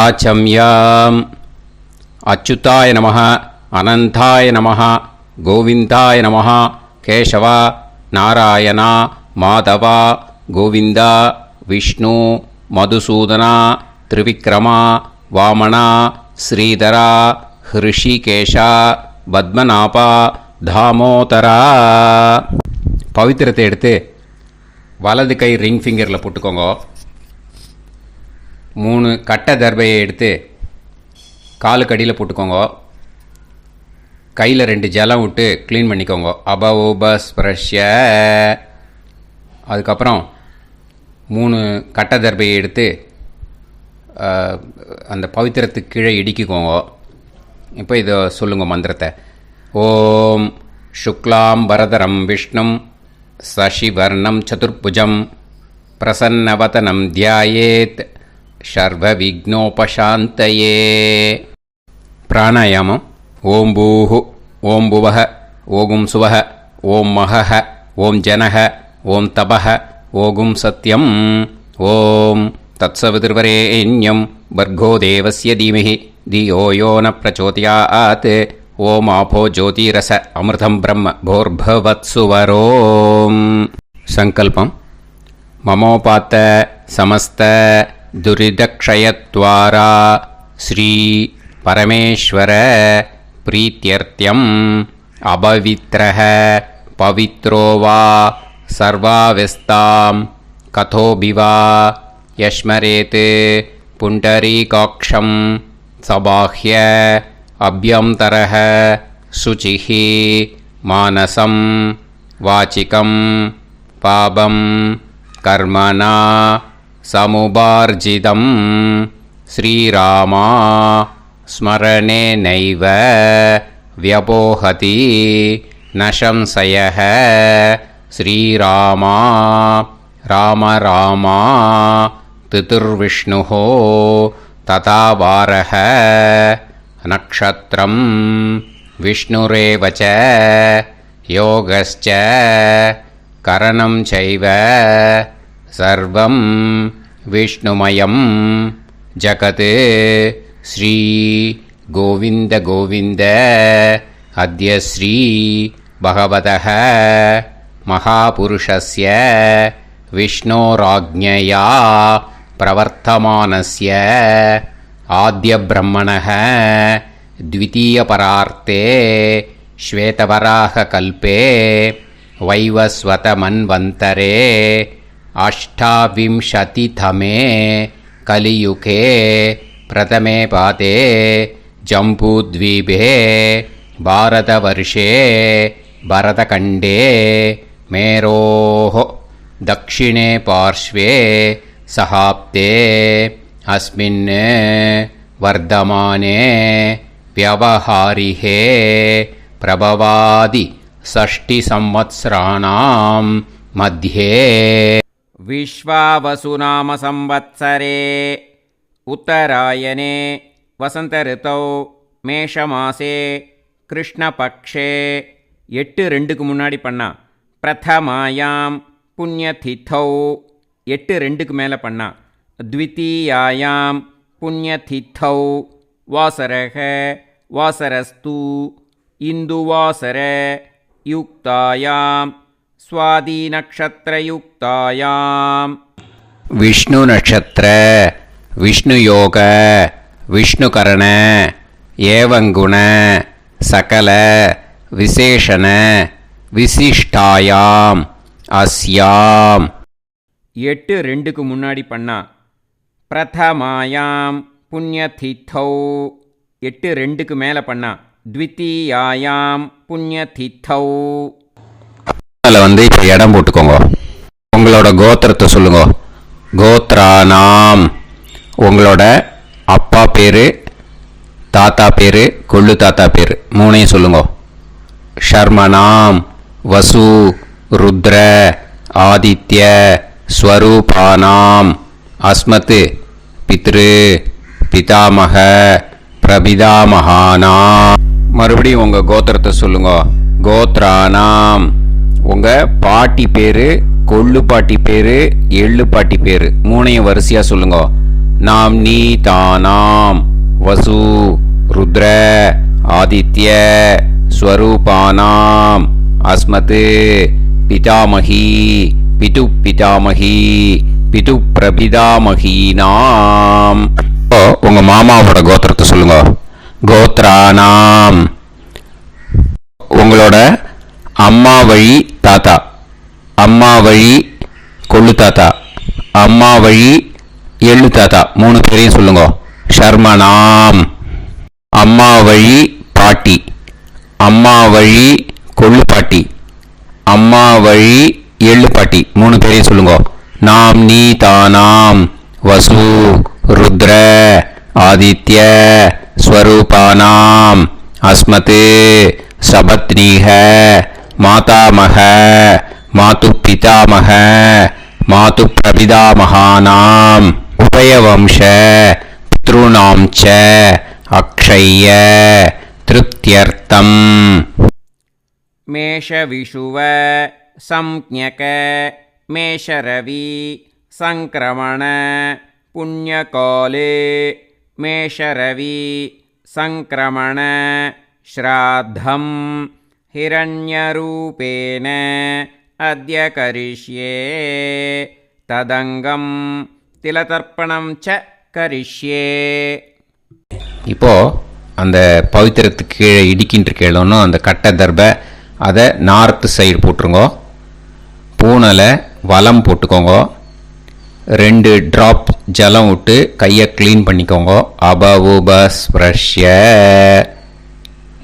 ஆச்சம்யாம். அச்சுதாய நமः, அனந்தாய நமः, கோவிந்தாய நமः, கேசவா, நாராயணா, மாதவா, கோவிந்தா, விஷ்ணு, மதுசூதனா, திரிவிக்ரமா, வாமனா, ஸ்ரீதரா, ஹிருஷிகேஷா, பத்மநாபா, தாமோதரா. பவித்திரத்தை எடுத்து வலது கை ரிங் ஃபிங்கரில் போட்டுக்கோங்க. 3 கட்டை தர்பையை எடுத்து காலுக்கடியில் போட்டுக்கோங்க. கையில் 2 ஜலம் விட்டு க்ளீன் பண்ணிக்கோங்க. அபவோபஸ்பிரஷ்ய. அதுக்கப்புறம் 3 கட்டை தர்பையை எடுத்து அந்த பவித்திரத்துக்கு கீழே இடிக்கிக்கோங்க. இப்போ இதை சொல்லுங்க மந்திரத்தை. ஓம் சுக்லாம் வரதரம் விஷ்ணும் சசிவர்ணம் சதுர்புஜம் பிரசன்னவதனம் தியாயேத் சர்வ விக்னோபசாந்தயே. பிராணாயாமம். ஓம் பூஹு, ஓம் புவஹ, ஓகும் சுவஹ, ஓம் மஹஹ, ஓம் ஜனஹ, ஓம் தபஹ, ஓகும் சத்யம். ஓம் தத்சவிதுர்வரேண்யம் பர்கோ தேவஸ்ய தீமஹி தியோ யோ ந பிரச்சோதயாத். ஓம் ஆபோ ஜோதிரச அமிர்தம் பிரம்ம போர்பவத்சுவரோம். சங்கல்பம். மமோபாத்த சமஸ்த துரிதக்ஷயத்வாரா ஸ்ரீ பரமேஸ்வர பிரீத்யர்த்தியம் அபவித்ரஹ பவித்ரோ வா சர்வாவஸ்தாம் கதோபிவா யஸ்மரேத் புண்டரீகாக்ஷம் சபாஹ்ய அப்யந்தரஹ சுசிஹ மானசம் வாசிகம் பாபம் கர்மணா சமுபார்ஜிதம் ஸ்ரீராமா ஸ்மரணேனைவ வ்யபோஹதி நசம்சயः. ஸ்ரீராமா ராம ராமா திதிர்விஷ்ணுः ததா வாரः. நக்ஷத்ரம் விஷ்ணுரேவ ச யோகஸ்ச கரணம் சைவ சர்வம் விஷ்ணுமயம் ஜகத். ஸ்ரீ கோவிந்த கோவிந்த அத்ய ஸ்ரீ பகவதः மகாபுருஷஸ்ய விஷ்ணோராஜ்ஞயா பிரவர்த்தமானஸ்ய ஆத்ய பிரம்மணः த்விதீயபரார்த்தே ஸ்வேதவராக கல்பே வைவஸ்வத மன்வந்தரே அஷ்டாவிம்சதிதமே கலியுகே பிரதமே பாதே ஜம்பூத்வீபே பாரதவர்ஷே பரதகண்டே மேரோः தக்ஷிணே பார்ஷ்வே சஹாப்தே அஸ்மின் வர்தமானே வியவஹாரிஹே பிரபவாதி ஷஷ்டி சம்வத்சராணாம் மத்யே விஸ்வாவசுநாம சம்வத்சரே உத்தராயணே வசந்த ரிதௌ மேஷமாசே கிருஷ்ணபக்ஷே. 8-2க்கு முன்னாடி பண்ணா. பிரதமாயாம் புண்ணியதிதௌ 8-2க்கு மேலே பண்ணா. த்விதீயாயாம் புண்ணியதிதௌ வாசரக வாசரஸ்து இந்துவாசர யுக்தாயாம் ஸ்வாதி நக்ஷத்ரயுக்தாயாம். விஷ்ணு நக்ஷத்ர விஷ்ணு யோக விஷ்ணுகரண ஏவங்குண சகல விசேஷண விசிஷ்டாயாம் அஸ்யாம். 8-2க்கு முன்னாடி பண்ணா. பிரதமாயாம் புண்ணியதிதௌ 8-2க்கு மேலே பண்ணா. த்விதீயாயாம் புண்ணியதிதௌ. அதில் இப்போ இடம் போட்டுக்கோங்க. உங்களோட கோத்திரத்தை சொல்லுங்க. கோத்ரானாம். உங்களோட அப்பா பேர், தாத்தா பேர், கொள்ளு தாத்தா பேர் 3ஐயும் சொல்லுங்க. ஷர்மனாம் வசு ருத்ர ஆதித்ய ஸ்வரூபானாம் அஸ்மத் பித்ரு பிதாமக பிரபிதாமகானாம். மறுபடியும் உங்கள் கோத்திரத்தை சொல்லுங்க. கோத்ரானாம். உங்கள் பாட்டி பேர், கொள்ளு பாட்டி பேர், எள்ளு பாட்டி பேர் 3ஐயும் வரிசையாக சொல்லுங்க. நாம்னீதானாம் வசு ருத்ர ஆதித்ய ஸ்வரூபானாம் அஸ்மத் பிதாமகி பிது பிதாமகி பிது பிரபிதாமகீனாம். உங்க மாமாவோட கோத்திரத்தை சொல்லுங்க. கோத்ரானாம் உங்களோட அம்மா வழி தாத்தா, அம்மா வழி கொள்ளு தாத்தா, அம்மா வழி எள்ளு தாத்தா, 3 பேரையும் சொல்லுங்க. ஷர்மனாம் அம்மா வழி பாட்டி, அம்மா வழி கொள்ளு பாட்டி, அம்மா வழி எள்ளு பாட்டி, 3 பேரையும் சொல்லுங்க. நாம் நீ தானாம் வசு ருத்ர ஆதித்ய ஸ்வரூபானாம் அஸ்மத் சபத்னீஹ மாதாமஹ மாது பிதாமஹ மாது பிரபிதாமகானாம் உபயவம்ச பித்ருணாம் ச அக்ஷய்ய திருப்தியர்த்தம். மேஷவிஷுவ சம்ஞக மேஷரவி சங்கிரமண புண்ணியகாலே மேஷரவி சங்கிரமண ஸ்ராத்தம் ஹிரண்யரூபேன அத்ய கரிஷ்யே ததங்கம் திலதர்ப்பணம் ச கரிஷ்யே. இப்போ அந்த பவித்திரத்துக்கு கீழே இடிக்கின்ற கீழே அந்த கட்டை தர்பை அதை நார்த்து சைடு போட்டுருங்க. பூனலை வலம் போட்டுக்கோங்க. 2 ட்ராப் ஜலம் விட்டு கையை க்ளீன் பண்ணிக்கோங்க. அபவுபஸ்ப்ரஷ்ய.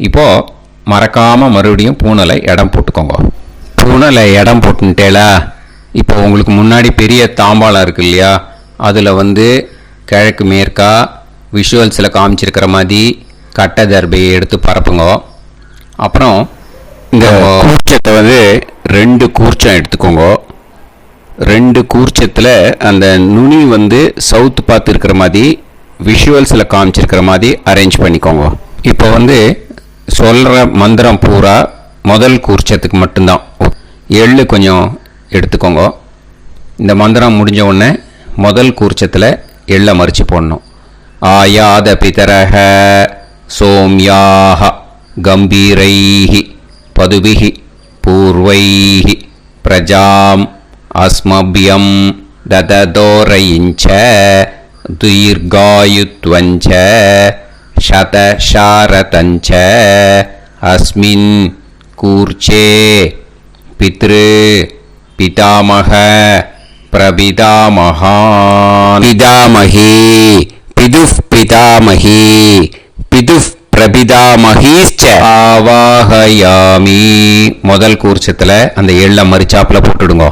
இப்போது மறக்காமல் மறுபடியும் பூனலை இடம் போட்டுக்கோங்க. பூனலை இடம் போட்டுட்டேலா, இப்போ உங்களுக்கு முன்னாடி பெரிய தாம்பாளம் இருக்கு இல்லையா, அதில் கிழக்கு மேற்கா விஷுவல்ஸில் காமிச்சிருக்கிற மாதிரி கட்டை தர்பையை எடுத்து பரப்புங்க. அப்புறம் இந்த கூர்ச்சத்தை 2 கூர்ச்சம் எடுத்துக்கோங்க. 2 கூர்ச்சத்தில் அந்த நுனி சவுத்து பார்த்து இருக்கிற மாதிரி விஷுவல்ஸில் காமிச்சிருக்கிற மாதிரி அரேஞ்ச் பண்ணிக்கோங்க. இப்போ சொல்கிற மந்திரம் பூரா முதல் கூர்ச்சத்துக்கு மட்டும்தான். எள்ளு கொஞ்சம் எடுத்துக்கோங்க. இந்த மந்திரம் முடிஞ்ச உடனே முதல் கூர்ச்சத்தில் எள்ளை மறித்து போடணும். ஆயாத பிதரஹ சோம்யாக கம்பீரைஹி பதுபிஹி பூர்வைஹி பிரஜாம் அஸ்மபியம் தததோரயிஞ்ச தீர்காயுத்வஞ்ச சதசாரதஞ்ச அஸ்மின் கூர்ச்சே பித்ரு பிதாமக பிரபிதாமகான் பிதாமகி பிதுஃப் பிதாமகி பிதுஃப் பிரபிதாமகீச்ச ஆவாஹயாமி. முதல் கூர்ச்சத்தில் அந்த எள்ளை மறிச்சாப்பில் போட்டுடுங்க.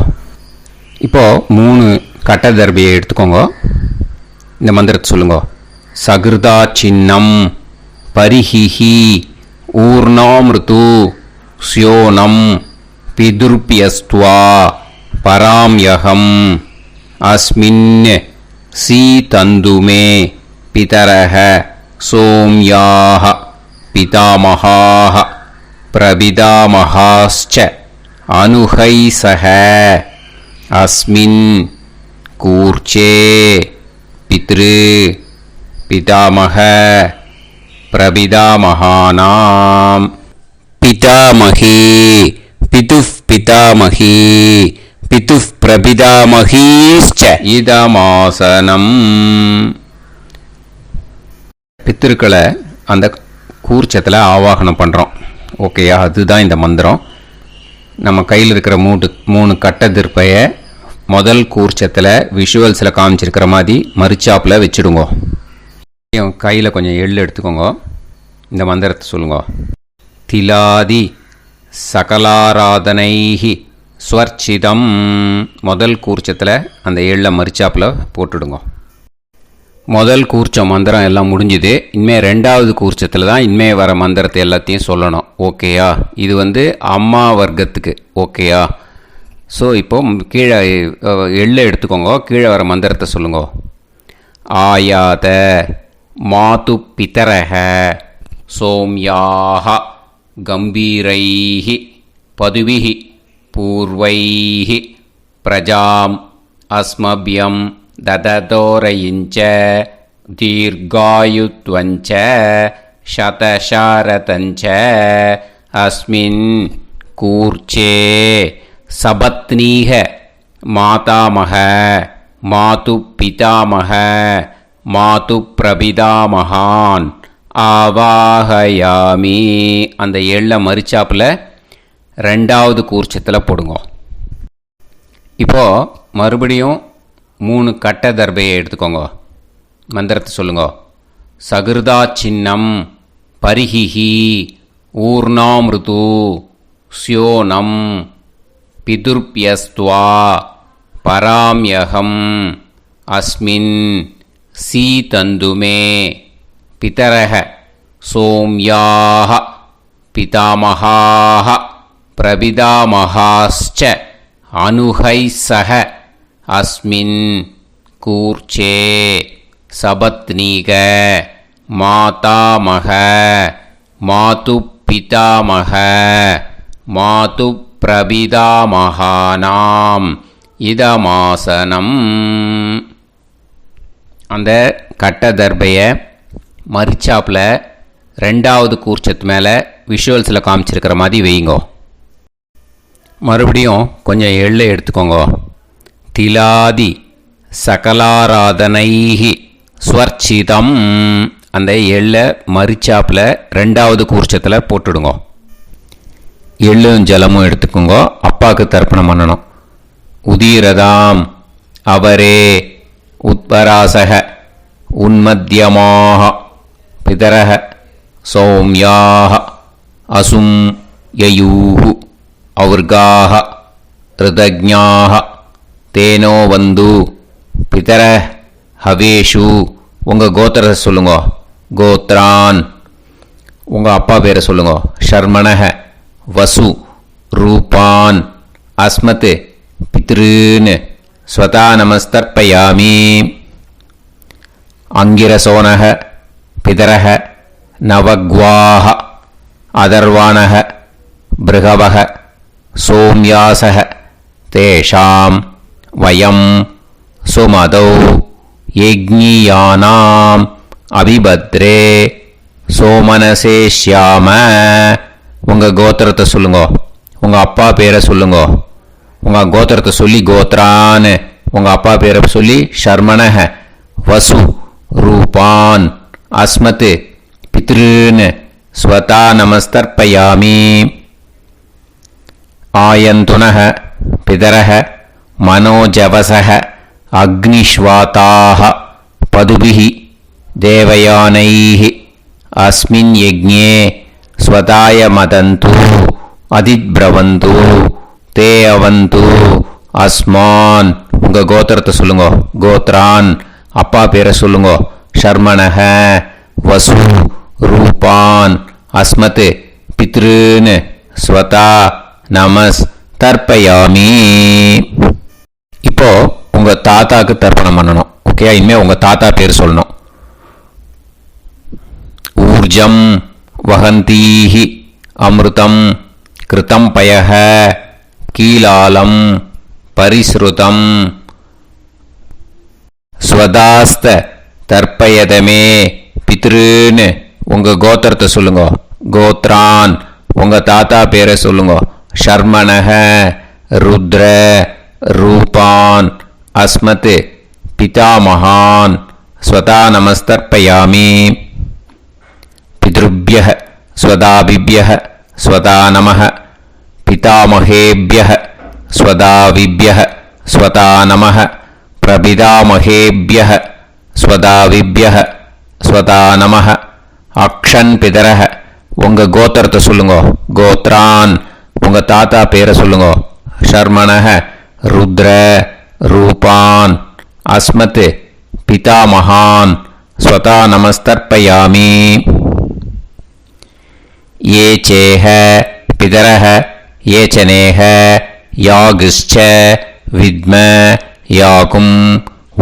இப்போது 3 கட்டை தர்பையை எடுத்துக்கோங்க. இந்த மந்திரத்தை சொல்லுங்க. சகிருதா சின்னம் பரிஹிஹி ஊர்ணாமிருது ஸ்யோனம் பிதுர்பியஸ்துவா பராம்யகம் அஸ்மின் சீதந்துமே பிதரஹ சோம்யாஹ பிதாமஹாஹ பிரபிதாமஹாஸ்ச அனுஹைசஹ அஸ்மின் கூர்ச்சே பித்ரு பிதாமஹ பிரபிதாமகானாம் பிதாமகி பிதுஃப் பிதாமகி பிதுஃப் பிரபிதாமகீஸ்ச இதமாசனம். பித்திருக்களை அந்த கூர்ச்சத்தில் ஆவாகனம் பண்ணுறோம். ஓகேயா? அதுதான் இந்த மந்திரம். நம்ம கையில் இருக்கிற 3 கட்டை திருப்பையை முதல் கூர்ச்சத்தில் விஷுவல்ஸில் காமிச்சிருக்கிற மாதிரி மறிச்சாப்பில் வச்சுடுங்க. கையில் கொஞ்சம் எள்ளு எடுத்துக்கோங்க. இந்த மந்திரத்தை சொல்லுங்க. திலாதி சகலாராதனைஹி ஸ்வர்ச்சிதம். முதல் கூர்ச்சத்தில் அந்த எள்ளை மறிச்சாப்பில் போட்டுடுங்க. முதல் கூர்ச்சம் மந்திரம் எல்லாம் முடிஞ்சுது. இனிமேல் 2வது கூர்ச்சத்தில் தான் இனிமேல் வர மந்திரத்தை எல்லாத்தையும் சொல்லணும். ஓகேயா? இது அம்மா வர்க்கத்துக்கு. ஓகேயா? ஸோ இப்போது கீழே எள்ளை எடுத்துக்கோங்க. கீழே வர மந்திரத்தை சொல்லுங்க. ஆயாத மாது பிதரஹ சோம்யாக கம்பீரைஹி பதுவிஹி பூர்வைஹி பிரஜாம் அஸ்மபியம் ददतोरयिञ्च दीर्घायुत्वञ्च शतशारतञ्च अस्मिन् कूर्चे सपत्नीः मातामह मातुपितामह मातुप्रपितामहान् ஆவாஹயாமி. அந்த எள்ள மரிச்சாப்பில் ரெண்டாவது கூர்ச்சத்தில் போடுங்க. இப்போது மறுபடியும் 3 கட்ட தர்பையை எடுத்துக்கோங்க. மந்திரத்தை சொல்லுங்க. சகிருதா சின்னம் பரிஹிஹி ஊர்ணாமிருது ஸ்யோனம் பிதுர்பியஸ்துவா பராம்யகம் அஸ்மின் சீதந்துமே பிதரஹ சோம்யாஹ பிதாமஹாஹ பிரபிதாமஹாஸ்ச அனுஹைசஹ அஸ்மின் கூர்ச்சே சபத்னீக மாதாமஹ மாதுப்பிதாமஹ மாதுப்பிரபிதாமஹானாம் இதமாசனம். அந்த கட்ட தர்பையை மரிச்சாப்பில் ரெண்டாவது கூர்ச்சத்து மேலே விஷுவல்ஸில் காமிச்சிருக்கிற மாதிரி வைங்கோ. மறுபடியும் கொஞ்சம் எள்ளை எடுத்துக்கோங்க. திலாதி சகலாராதனைஹி ஸ்வர்ச்சிதம். அந்த எள்ளை மரிச்சாப்பில் ரெண்டாவது கூர்ச்சத்தில் போட்டுடுங்க. எள்ளும் ஜலமும் எடுத்துக்கோங்க. அப்பாவுக்கு தர்ப்பணம் பண்ணணும். உதீரதாம் அவரே உத்பராசக உன்மத்யமாக பிதரஹ சௌம்யாஹ அசும் யயூஹு ஔர்காஹ ரிதஜ்ஞாஹ தேனோ வந்து பிதர ஹவேஷு. உங்கள் கோத்திரத்தை சொல்லுங்க. கோத்ரான். உங்கள் அப்பா பேரை சொல்லுங்க. ஷர்மணஹ வசு ரூபான் அஸ்மத் பித்ருன்னு ஸ்வதா நமஸ்தர்ப்பயாமி. அங்கிரசோனஹ பிதரஹ நவக்வாஹ அதர்வாணஹ பிருகவஹ சோம்யாசஹ தேஷாம் வயம் சுமதௌ யஜ்ஞியானாம் அபிபத்ரே சோமனசேஷ்யாம. உங்கள் கோத்திரத்தை சொல்லுங்க. உங்கள் அப்பா பேரை சொல்லுங்க. உங்கள் கோத்திரத்தை சொல்லி கோத்ரான்னு உங்கள் அப்பா பேரை சொல்லி ஷர்மணஹ வசு ரூபான் அஸ்மத் பித்ருன்னு ஸ்வதா நமஸ்தர்ப்பயாமி. ஆயந்துனஹ பிதரஹ மனோஜவசஹ அக்னிஷ்வாதாஹ பதுபிஹி தேவயானைஹி அஸ்மின் யஜ்ஞே ஸ்வதாய மதந்து அதிப்ரவந்து தே அவது அஸ்மான். உங்கள் கோத்திரத்தை சொல்லுங்க. கோத்ரான். அப்பா பேரை சொல்லுங்க. ஷர்மணஹ வசு ரூபான் அஸ்மத் பித்ருன்னு ஸ்வதா நமஸ் தர்ப்பயாமி. இப்போ உங்கள் தாத்தாக்கு தர்ப்பணம் பண்ணணும். ஓகே, இனிமேல் உங்கள் தாத்தா பேர் சொல்லணும். ஊர்ஜம் வஹந்தீஹி அமிர்தம் கிருதம் பயஹ கீலாலம் பரிஸ்ருதம் ஸ்வதாஸ்த தர்ப்பயதமே பித்ருன்னு உங்கள் கோத்திரத்தை சொல்லுங்க. கோத்ரான். உங்கள் தாத்தா பேரை சொல்லுங்க. ஷர்மணஹ ருத்ர ரூபான் அஸ்மத் பிதாமகான் ஸ்வதா நமஸ்தர்ப்பயாமி. பித்ருப்யஹ ஸ்வதாபிப்யஹ ஸ்வதா நமஹ பிதாமகேப்யஹ ஸ்வதாவிப்யஹ ஸ்வதா நமஹ பிரபிதாமகேப்யஹ ஸ்வதாவிப்யஹ ஸ்வதா நமஹ. அக்ஷன் பிதரஹ. உங்கள் கோத்திரத்தை சொல்லுங்க. கோத்ரான். உங்கள் தாத்தா பேரை சொல்லுங்க. ஷர்மணஹ ருத்ர ரூபான் அஸ்மத் பிதாமகான் ஸ்வதா நமஸ்தர்ப்பயாமி. ये चेह पितरः ये चनेह यागश्च विद्म याकुम्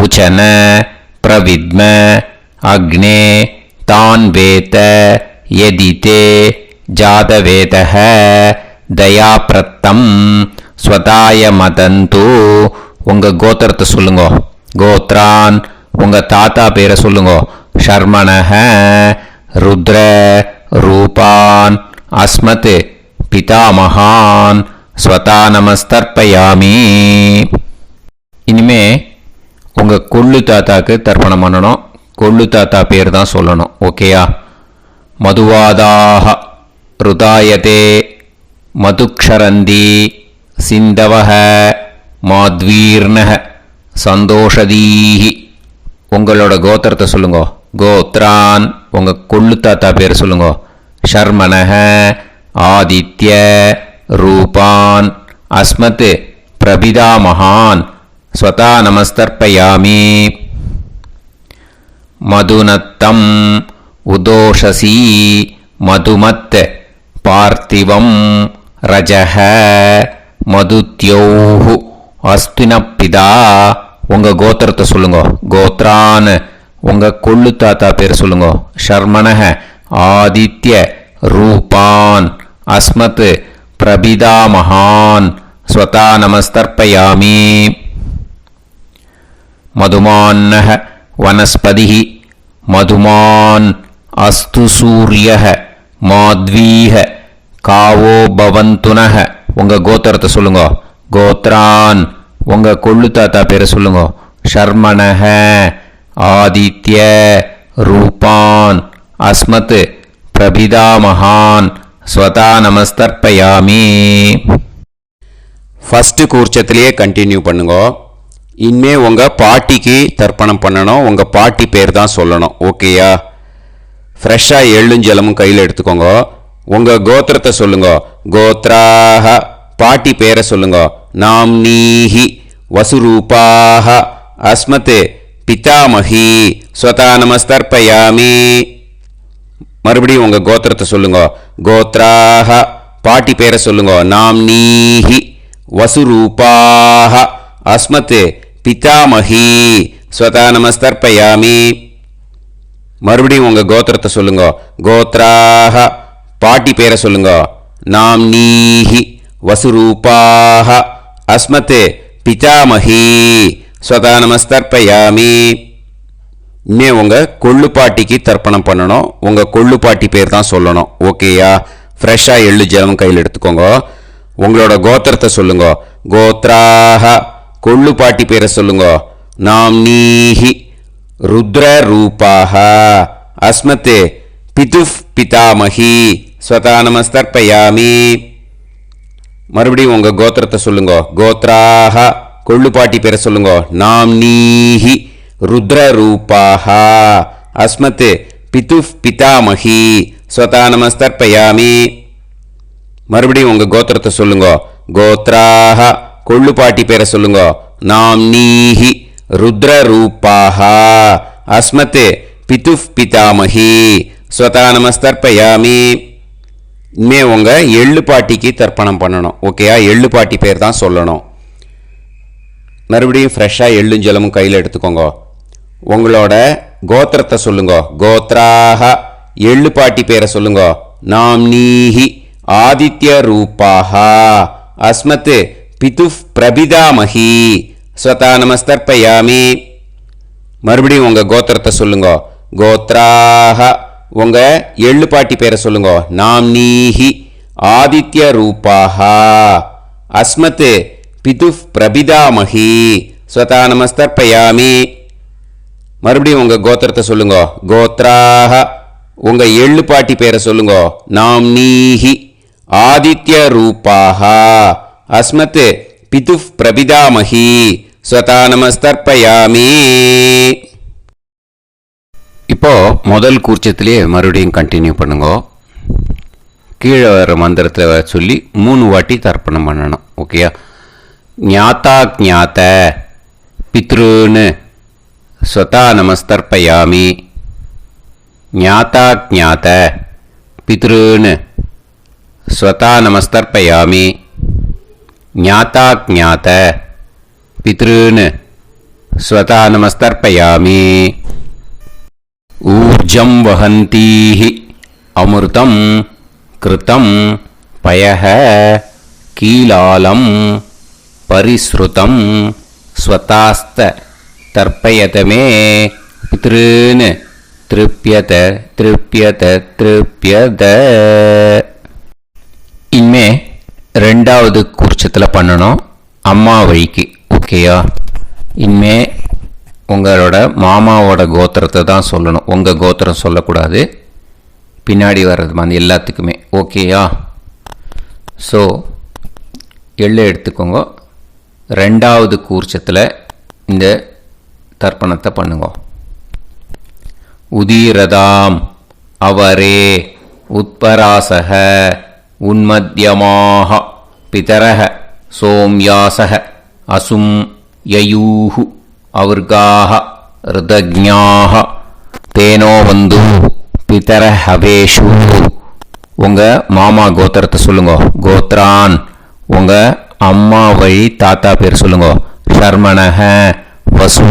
उचन प्रविद्म अग्ने तान् वेत यदिते जातवेदः दयाप्रत्तम् स्वताय मदन्तु. உங்கள் கோத்திரத்தை சொல்லுங்க. கோத்ரான் உங்கள் தாத்தா பேரை சொல்லுங்க. ஷர்மணஹ ருத்ர ரூபான் அஸ்மத் பிதாமகான் ஸ்வதா நமஸ்தர்ப்பயாமி. இனிமே உங்கள் கொள்ளு தாத்தாக்கு தர்ப்பணம் பண்ணணும். கொள்ளு தாத்தா பேர் தான் சொல்லணும். ஓகேயா? மதுவாதாக ருதாயதே மதுக்ஷரந்தி சிந்தவஹ மாத்வீர்ணஹ சந்தோஷதீஹி. உங்களோட கோத்திரத்தை சொல்லுங்க. கோத்ரான் உங்கள் கொள்ளு தாத்தா பேர் சொல்லுங்க. ஷர்மணஹ ஆதித்ய ரூபான் அஸ்மத் பிரபிதாமகான் ஸ்வதா நமஸ்தர்ப்பயாமி. மதுநத்தம் உதோஷசி மதுமத் பார்த்திவம் ரஜஹ மதுத்யோஹு அஸ்தினப்பிதா. உங்கள் கோத்திரத்தை சொல்லுங்க. கோத்ரான் உங்கள் கொள்ளு தாத்தா பேர் சொல்லுங்க. ஷர்மணஹ ஆதித்ய ரூபான் அஸ்மத் பிரபிதாமகான் ஸ்வதா நமஸ்தர்ப்பயாமி. மதுமான்னஹ வனஸ்பதிஹி மதுமான் அஸ்து சூரியஹ மாத்வீஹ காவோ பவந்துனஹ. உங்கள் கோத்திரத்தை சொல்லுங்க. கோத்ரான் உங்கள் கொள்ளு தாத்தா பேரை சொல்லுங்க. ஷர்மணஹ ஆதித்ய ரூபான் அஸ்மத் பிரபிதாமகான் ஸ்வதா நமஸ்தர்ப்பயாமி. ஃபஸ்ட்டு கூர்ச்சத்திலேயே கண்டினியூ பண்ணுங்க. இனிமே உங்கள் பாட்டிக்கு தர்ப்பணம் பண்ணணும். உங்கள் பாட்டி பேர் தான் சொல்லணும். ஓகேயா? ஃப்ரெஷ்ஷாக எள்ளும் ஜலமும் கையில் எடுத்துக்கோங்க. உங்கள் கோத்திரத்தை சொல்லுங்க. கோத்ராக பாட்டி பேரை சொல்லுங்க. நாம்னீஹி வசுரூபாக அஸ்மத் பிதாமகி ஸ்வதா நமஸ்தர்ப்பயாமி. மறுபடியும் உங்கள் கோத்திரத்தை சொல்லுங்க. கோத்ராக பாட்டி பேரை சொல்லுங்க. நாம்னீஹி வசுரூபாக அஸ்மத் பிதாமகி ஸ்வதா நமஸ்தர்ப்பயாமி. மறுபடியும் உங்கள் கோத்திரத்தை சொல்லுங்க. கோத்ராக பாட்டி பேரை சொல்லுங்க. நாம்னீஹி வசுரூபாக அஸ்மத் பிதாமகி ஸ்வதா நமஸ்தர்ப்பயாமி. இனிமே உங்கள் கொள்ளு பாட்டிக்கு தர்ப்பணம் பண்ணணும். உங்கள் கொள்ளு பாட்டி பேர் தான் சொல்லணும். ஓகேயா? ஃப்ரெஷ்ஷாக எள்ளு ஜலம் கையில் எடுத்துக்கோங்க. உங்களோட கோத்திரத்தை சொல்லுங்க. கோத்ராக கொள்ளு பாட்டி பேரை சொல்லுங்க. நாம்னீஹி ருத்ர ரூபாக அஸ்மத் பிதுஃப் பிதாமகி ஸ்வதா நமஸ்தர்ப்பயாமி. மறுபடியும் உங்கள் கோத்திரத்தை சொல்லுங்க. கோத்ராக கொள்ளு பாட்டி பேரை சொல்லுங்க. நாம்னீஹி ருத்ர ரூபாக அஸ்மத் பிதுஃப் பிதாமகி ஸ்வதா நமஸ்தர்ப்பயாமி. மறுபடியும் உங்கள் கோத்திரத்தை சொல்லுங்க. கோத்ராக கொள்ளு பாட்டி பேரை சொல்லுங்க. நாம்னீஹி ருத்ர ரூபாக அஸ்மத் பிதுஃப் பிதாமகி ஸ்வதா நமஸ்தர்ப்பயாமி. இனிமே உங்கள் எள்ளு பாட்டிக்கு தர்ப்பணம் பண்ணணும். ஓகேயா? எள்ளு பாட்டி பேர் தான் சொல்லணும். மறுபடியும் ஃப்ரெஷ்ஷாக எள்ளும் ஜலமும் கையில் எடுத்துக்கோங்க. உங்களோட கோத்திரத்தை சொல்லுங்க. கோத்ராக எள்ளு பாட்டி பேரை சொல்லுங்க. நாம்னீஹி ஆதித்ய ரூபாக அஸ்மத் பிதுஃப் பிரபிதாமகி ஸ்வதா நமஸ்தர்ப்பயாமி. மறுபடியும் உங்கள் கோத்திரத்தை சொல்லுங்க. கோத்ராக உங்கள் எள்ளு பாட்டி பேரை சொல்லுங்க. நாம்னீஹி ஆதித்ய ரூபாக அஸ்மத் பிதுஃப் பிரபிதாமகி ஸ்வதா நமஸ்தர்ப்பயாமி. மறுபடியும் உங்கள் கோத்திரத்தை சொல்லுங்க. கோத்ராக உங்கள் எள்ளு பாட்டி பேரை சொல்லுங்க. நாம்னீஹி ஆதித்ய ரூபாக அஸ்மத் பிதுஃப் பிரபிதாமகி ஸ்வதா நமஸ்தர்ப்பயாமி. இப்போ முதல் கூர்ச்சத்திலேயே மறுபடியும் கண்டினியூ பண்ணுங்க. கீழே வர மந்திரத்தை சொல்லி 3 வாட்டி தர்ப்பணம் பண்ணணும். ஓகேயா? ஞாத்தா ஞாத்த பித்ருன்னு ஸ்வதா நமஸ்தர்ப்பயாமி. ஞாத்தா ஞாத்த பித்ருன்னு ஸ்வதா நமஸ்தர்ப்பயாமி. ஞாத்தா ஞாத்த பித்ருன்னு ஸ்வதா நமஸ்தர்ப்பயாமி. ஊர்ஜம் வஹந்தீஹி அமிர்தம் கிருதம் பயஹ கீலாலம் பரிஸ்ருதம் ஸ்வதாஸ்த தர்ப்பயதமே பித்ருன்னு திருப்பியத திருப்பியத திருப்பியத. இனிமே ரெண்டாவது கூர்ச்சத்தில் பண்ணணும் அம்மா வழிக்கு. ஓகேயா? இனிமே உங்களோட மாமாவோட கோத்திரத்தை தான் சொல்லணும், உங்கள் கோத்திரம் சொல்லக்கூடாது. பின்னாடி வர்றது மாதிரி எல்லாத்துக்குமே. ஓகேயா? ஸோ எள்ளு எடுத்துக்கோங்க. ரெண்டாவது கூர்ச்சத்தில் இந்த தர்ப்பணத்தை பண்ணுங்க. உதீரதாம் அவரே உத்பராசக உன்மத்யமாக பிதரக சோம்யாசக அசும் யயூஹு அவர்காக ருதஜ்ஞாக தேனோ வந்து பிதர ஹவேஷு. உங்கள் மாமா கோத்திரத்தை சொல்லுங்க. கோத்ரான் உங்கள் அம்மா வழி தாத்தா பேர் சொல்லுங்க. ஷர்மணஹ வசு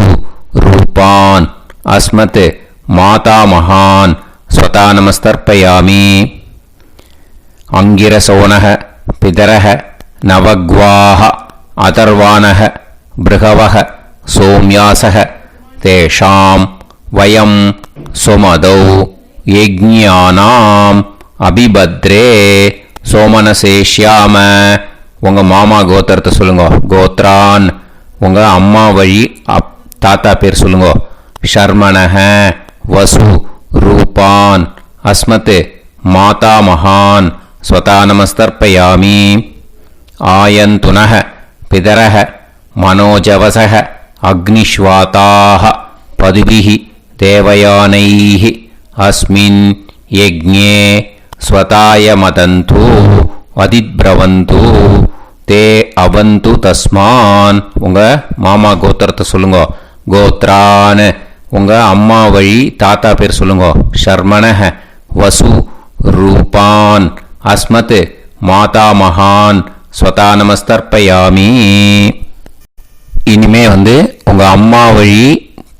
ரூபான் அஸ்மத் மாதா மகான் ஸ்வதா நமஸ்தர்ப்பயாமி. அங்கிரசோனஹ பிதரஹ நவக்வாஹ அதர்வானஹ பிருகவஹ சோம்யாசஹ தேஷாம் வயம் சுமதௌ யஜ்ஞானாம் அபிபத்ரே சோமனசேஷ்யாம. உங்கள் மாமா கோத்திரத்தை சொல்லுங்க. கோத்ரான் உங்கள் அம்மா வழி தாத்தா பேர் சொல்லுங்க. ஷர்மணஹ வசு ரூபான் அஸ்மத் மாதா மகான் ஸ்வதா நமஸ்தர்ப்பயாமி. ஆயந்துனஹ பிதரஹ மனோஜவசஹ அக்னிஷ்வாதாஹ பதுபிஹி தேவயானைஹ அஸ்மின் யஜ்ஞே ஸ்வதாய மதந்து அதித்பிரவந்து தே அவந்து தஸ்மான். உங்கள் மாமா கோத்திரத்தை சொல்லுங்க. கோத்ரான் உங்கள் அம்மா வழி தாத்தா பேர் சொல்லுங்க. ஷர்மணஹ வசு ரூபான் அஸ்மத் மாதா மகான் ஸ்வதா நமஸ்தர்ப்பயாமி. இனிமே உங்கள் அம்மா வழி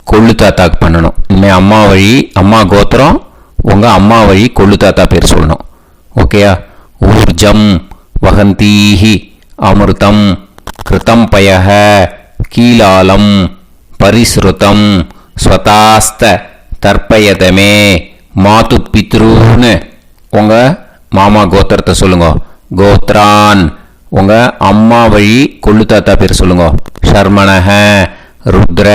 கொள்ளு தாத்தாக்கு பண்ணணும். இனிமேல் அம்மா வழி அம்மா கோத்திரம் உங்கள் அம்மா வழி கொள்ளு தாத்தா பேர் சொல்லணும். ஓகேயா? ஊர்ஜம் வகந்தீஹி அமிர்தம் கிருதம் பயஹ கீலாலம் பரிஸ்ருதம் ஸ்வதாஸ்த தர்ப்பயதமே மாது பித்ருன்னு. உங்கள் மாமா கோத்திரத்தை சொல்லுங்க. கோத்ரான் உங்கள் அம்மா வழி கொள்ளு தாத்தா பேர் சொல்லுங்க. ஷர்மணஹ ருத்ர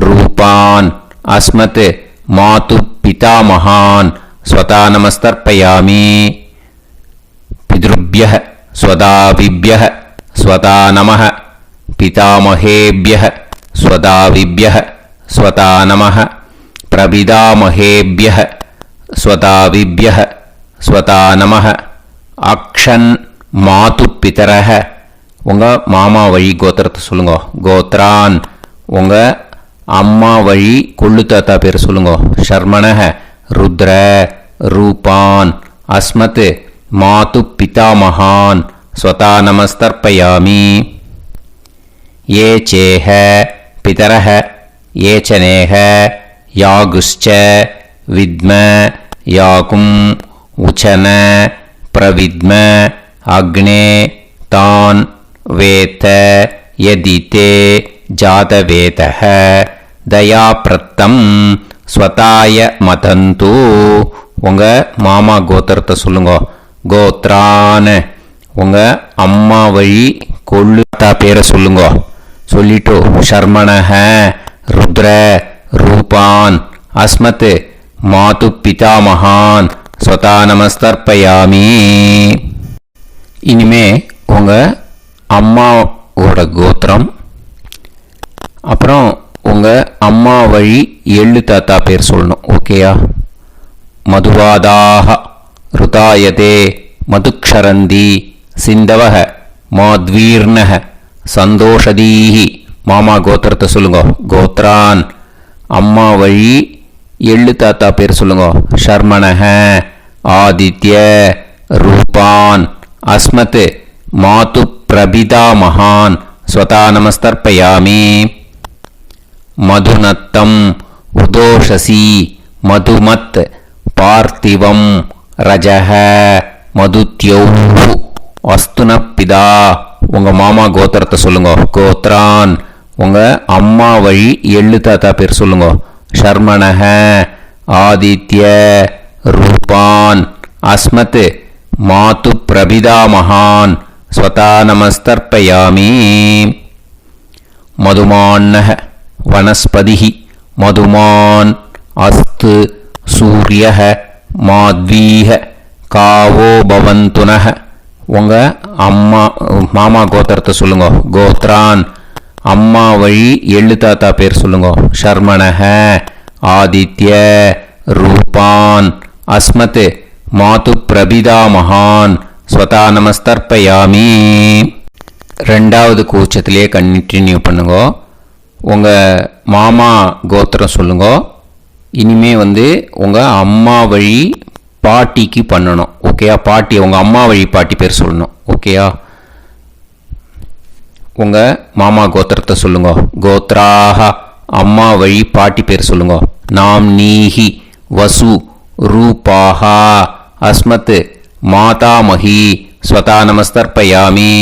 ரூபான் அஸ்மத் மாது பிதா மகான் ஸ்வதா நமஸ்தர்ப்பயாமி. பித்ருப்யஹ ஸ்வதாவிப்யஹ ஸ்வதா நமஹ பிதாமஹேப்யஹ ஸ்வதாவிப்யஹ ஸ்வதா நமஹ பிரபிதாமஹேப்யஹ ஸ்வதாவிப்யஹ ஸ்வதா நமஹ. அக்ஷன் மாது பிதரஹ உங்கள் மாமா வழி கோத்திரத்தை சொல்லுங்க. கோத்ரான் உங்கள் அம்மா வழி கொள்ளு தாத்தா பேர் சொல்லுங்க. ஷர்மணஹ ருத்ர ரூபான் அஸ்மத் மாது பிதா மகான் ஸ்வதா நமஸ்தர்ப்பயாமி. ஏ சேஹ பிதரஹ ஏச்சனேஹ யாகுஷ்ச வித்ம யாகும் உச்சன பிரவித்ம அக்னே தான் வேத யதிதே ஜாதவேதஹ தயாப்ரத்தம் ஸ்வதாய மதந்து. உங்கள் மாமா கோத்திரத்தை சொல்லுங்க. கோத்ரான் உங்கள் அம்மா வழி கொள்ளு தாத்தா பேரை சொல்லுங்க. சொல்லிட்டு ஷர்மணஹ ருத்ர ரூபான் அஸ்மத் மாது பிதா மகான் ஸ்வதா நமஸ்தர்ப்பயாமி. இனிமே உங்கள் அம்மாவோட கோத்திரம் அப்புறம் உங்கள் அம்மா வழி எள்ளு தாத்தா பேர் சொல்லணும். ஓகேயா? மதுவாதாக ருதாயதே மதுக்ஷரந்தி சிந்தவக மாத்வீர்ணக சந்தோஷதீஹி. மாமா கோத்திரத்தை சொல்லுங்க. கோத்ரான் அம்மா வழி எள்ளு தாத்தா பேர் சொல்லுங்க. ஷர்மணஹ ஆதித்ய ரூபான் அஸ்மத் மாது பிரபிதா மகான் ஸ்வதா நமஸ்தர்ப்பயாமி. மதுநத்தம் உதோஷசி மதுமத் பார்த்திவம் ரஜஹ மதுத்யௌ அஸ்துனப்பிதா. உங்கள் மாமா கோத்திரத்தை சொல்லுங்க. கோத்ரான் உங்கள் அம்மா வழி எள்ளு தாத்தா பேர் சொல்லுங்க. ஷர்மணஹ ஆதித்ய ரூபான் அஸ்மத் மாது பிரபிதாமகான் ஸ்வதா நமஸ்தர்ப்பயாமி. மதுமான்னஹ வனஸ்பதிஹி மதுமான் அஸ்து சூரியஹ மாத்வீஹ காவோ பவந்துனஹ. உங்கள் மாமா கோத்திரத்தை சொல்லுங்க. கோத்ரான் அம்மா வழி எள்ளு தாத்தா பேர் சொல்லுங்க. ஷர்மணஹ ஆதித்ய ரூபான் அஸ்மத் மாது பிரபிதாமகான் ஸ்வதா நமஸ்தர்ப்பயாமி. ரெண்டாவது கூச்சத்திலே கண்டினியூ பண்ணுங்க. உங்கள் மாமா கோத்திரம் சொல்லுங்க. இனிமே உங்கள் அம்மா வழி பாட்டிக்கு பண்ணணும். ஓகேயா? பாட்டி உங்கள் அம்மா வழி பாட்டி பேர் சொல்லணும். ஓகேயா? உங்கள் மாமா கோத்திரத்தை சொல்லுங்க. கோத்ராஹ அம்மா வழி பாட்டி பேர் சொல்லுங்க. நாம் நீஹி வசு ரூபாஹா அஸ்மத் மாதாமஹி ஸ்வதா நமஸ்தர்ப்பயாமி.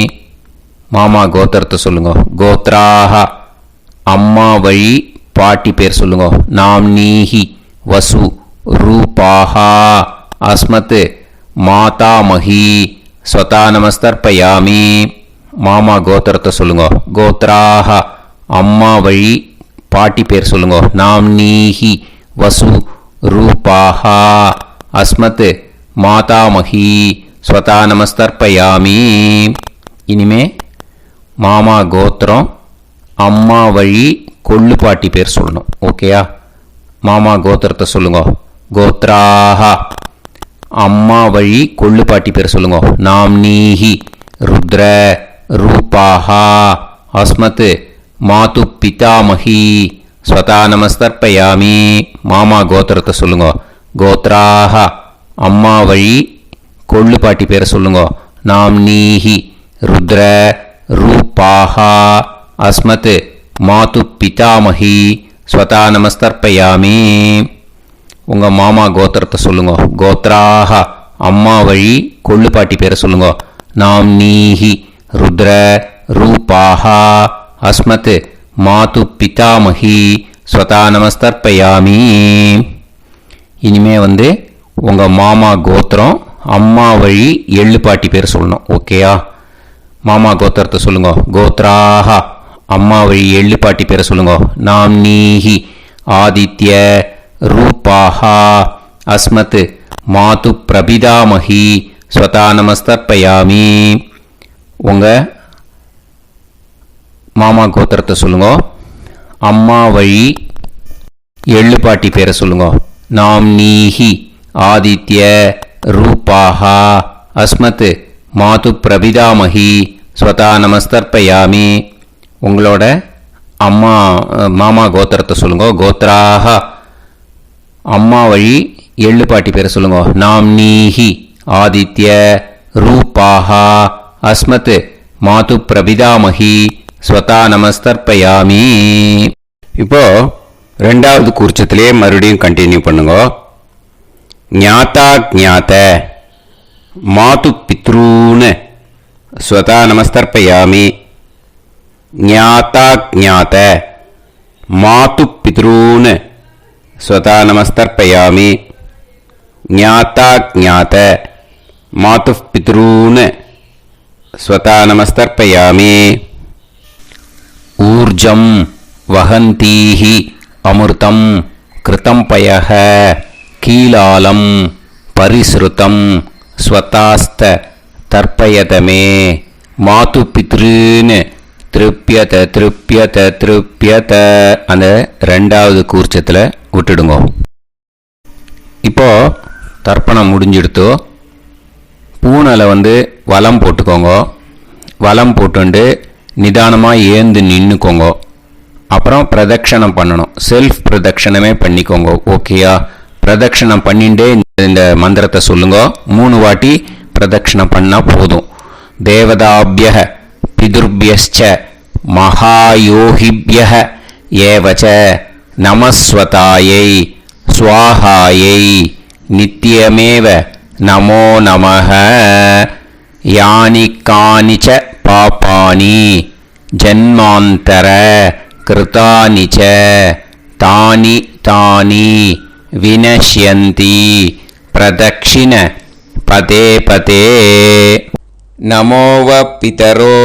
மாமா கோத்திரத்தை சொல்லுங்க. கோத்ராஹ அம்மா வழி பாட்டி பேர் சொல்லுங்க. நாம் நீஹி வசு ரூபாஹா அஸ்மத் மாதாமஹி ஸ்வதா நமஸ்தர்ப்பயாமி. மாமா கோத்திரத்தை சொல்லுங்க. கோத்ராஹ அம்மா வழி பாட்டி பேர் சொல்லுங்க. நாம் நீஹி வசு ரூபாஹா அஸ்மத் மாதாமஹி ஸ்வதா நமஸ்தர்ப்பயாமி. இனிமே மாமா கோத்திரம் அம்மா வழி கொள்ளு பாட்டி பேர் சொல்லணும். ஓகேயா? மாமா கோத்திரத்தை சொல்லுங்க. கோத்ராஹ அம்மா வழி கொள்ளு பாட்டி பேர் சொல்லுங்க. நாம் நீஹி ருத்ர ரூபாஹா அஸ்மத் மாது பிதாமஹி ஸ்வதா நமஸ்தர்ப்பயாமி. மாமா கோத்திரத்தை சொல்லுங்க. கோத்ராஹ அம்மா வழி கொள்ளு பாட்டி பேரை சொல்லுங்க. நாம் நீஹி ருத்ர ரூபாஹா அஸ்மத் மாது பிதாமஹி ஸ்வதா நமஸ்தர்ப்பயாமி. உங்கள் மாமா கோத்திரத்தை சொல்லுங்க. கோத்ராஹ அம்மா வழி கொள்ளு பாட்டி பேரை சொல்லுங்க. நாம் நீஹி ருத்ர ரூபாஹா அஸ்மத் மாது பிதாமஹி ஸ்வதா நமஸ்தர்ப்பயாமி. இனிமே உங்கள் மாமா கோத்திரம் அம்மா வழி எள்ளு பாட்டி பேர் சொல்லணும். ஓகேயா? மாமா கோத்திரத்தை சொல்லுங்க. கோத்ராஹ அம்மா வழி எள்ளு பாட்டி பேரை சொல்லுங்க. நாம் நீஹி ஆதித்ய ரூபாஹா அஸ்மத் மாது பிரபிதாமஹி ஸ்வதா நமஸ்தர்ப்பயாமி. உங்கள் மாமா கோத்திரத்தை சொல்லுங்க. அம்மா வழி எள்ளு பாட்டி பேரை சொல்லுங்க. நாம் நீஹி ஆதித்ய ரூபாஹா அஸ்மத் மாது பிரபிதாமஹி ஸ்வதா நமஸ்தர்ப்பயாமி. உங்களோட மாமா கோத்திரத்தை சொல்லுங்க. கோத்ராஹ அம்மா வழி எள்ளு பாட்டி பேரை சொல்லுங்க. நாம் நீஹி ஆதித்ய ரூபாஹா அஸ்மத் மாது பிரபிதாமஹி ஸ்வதா நமஸ்தர்ப்பயாமி. இப்போ ரெண்டாவது கூர்ச்சத்திலே மறுபடியும் கண்டினியூ பண்ணுங்க. ஞாதா ஞாத மாது பித்ரூன் ஸ்வதா நமஸ்தர்ப்பயாமி. ஞாதா ஞாத மாது பித்ரூன் ஸ்வதா நமஸ்தர்ப்பயாமி. ஞாதா ஞாத மாது பித்ரூன் ஸ்வதா நமஸ்தர்ப்பயாமி. ஊர்ஜம் வஹந்தீஹி அமிர்தம் கிருதம் பயஹ கீலாலம் பரிஸ்ருதம் ஸ்வதாஸ்த தர்ப்பயதமே மாது பித்ருன்னு திருப்பியத திருப்பியத திருப்பியத. அந்த ரெண்டாவது கூர்ச்சத்தில் விட்டுடுங்க. இப்போ தர்ப்பணம் முடிஞ்சிடுத்தோ பூனலை வலம் போட்டுக்கோங்க. வலம் போட்டுண்டு நிதானமாக ஏந்து நின்றுக்கோங்க. அப்புறம் பிரதட்சணம் பண்ணணும். செல்ஃப் பிரதட்சணமே பண்ணிக்கோங்க. ஓகேயா? பிரதட்சணம் பண்ணிண்டே இந்த மந்திரத்தை சொல்லுங்க. 3 வாட்டி பிரதட்சணம் பண்ணால் போதும். தேவதாபியः பிதுர்பியஸ்ச மகாயோகிபியः ஏவச நமஸ்வதாயை ஸ்வாஹாயை நித்யமேவ நமோ நமः. யானி கானிச்ச பாபானி ஜன்மாந்தர கிருதானி ச தானி தானி வினஷ்யந்தி பிரதக்ஷிண பதே பதே. நமோவ பிதரோ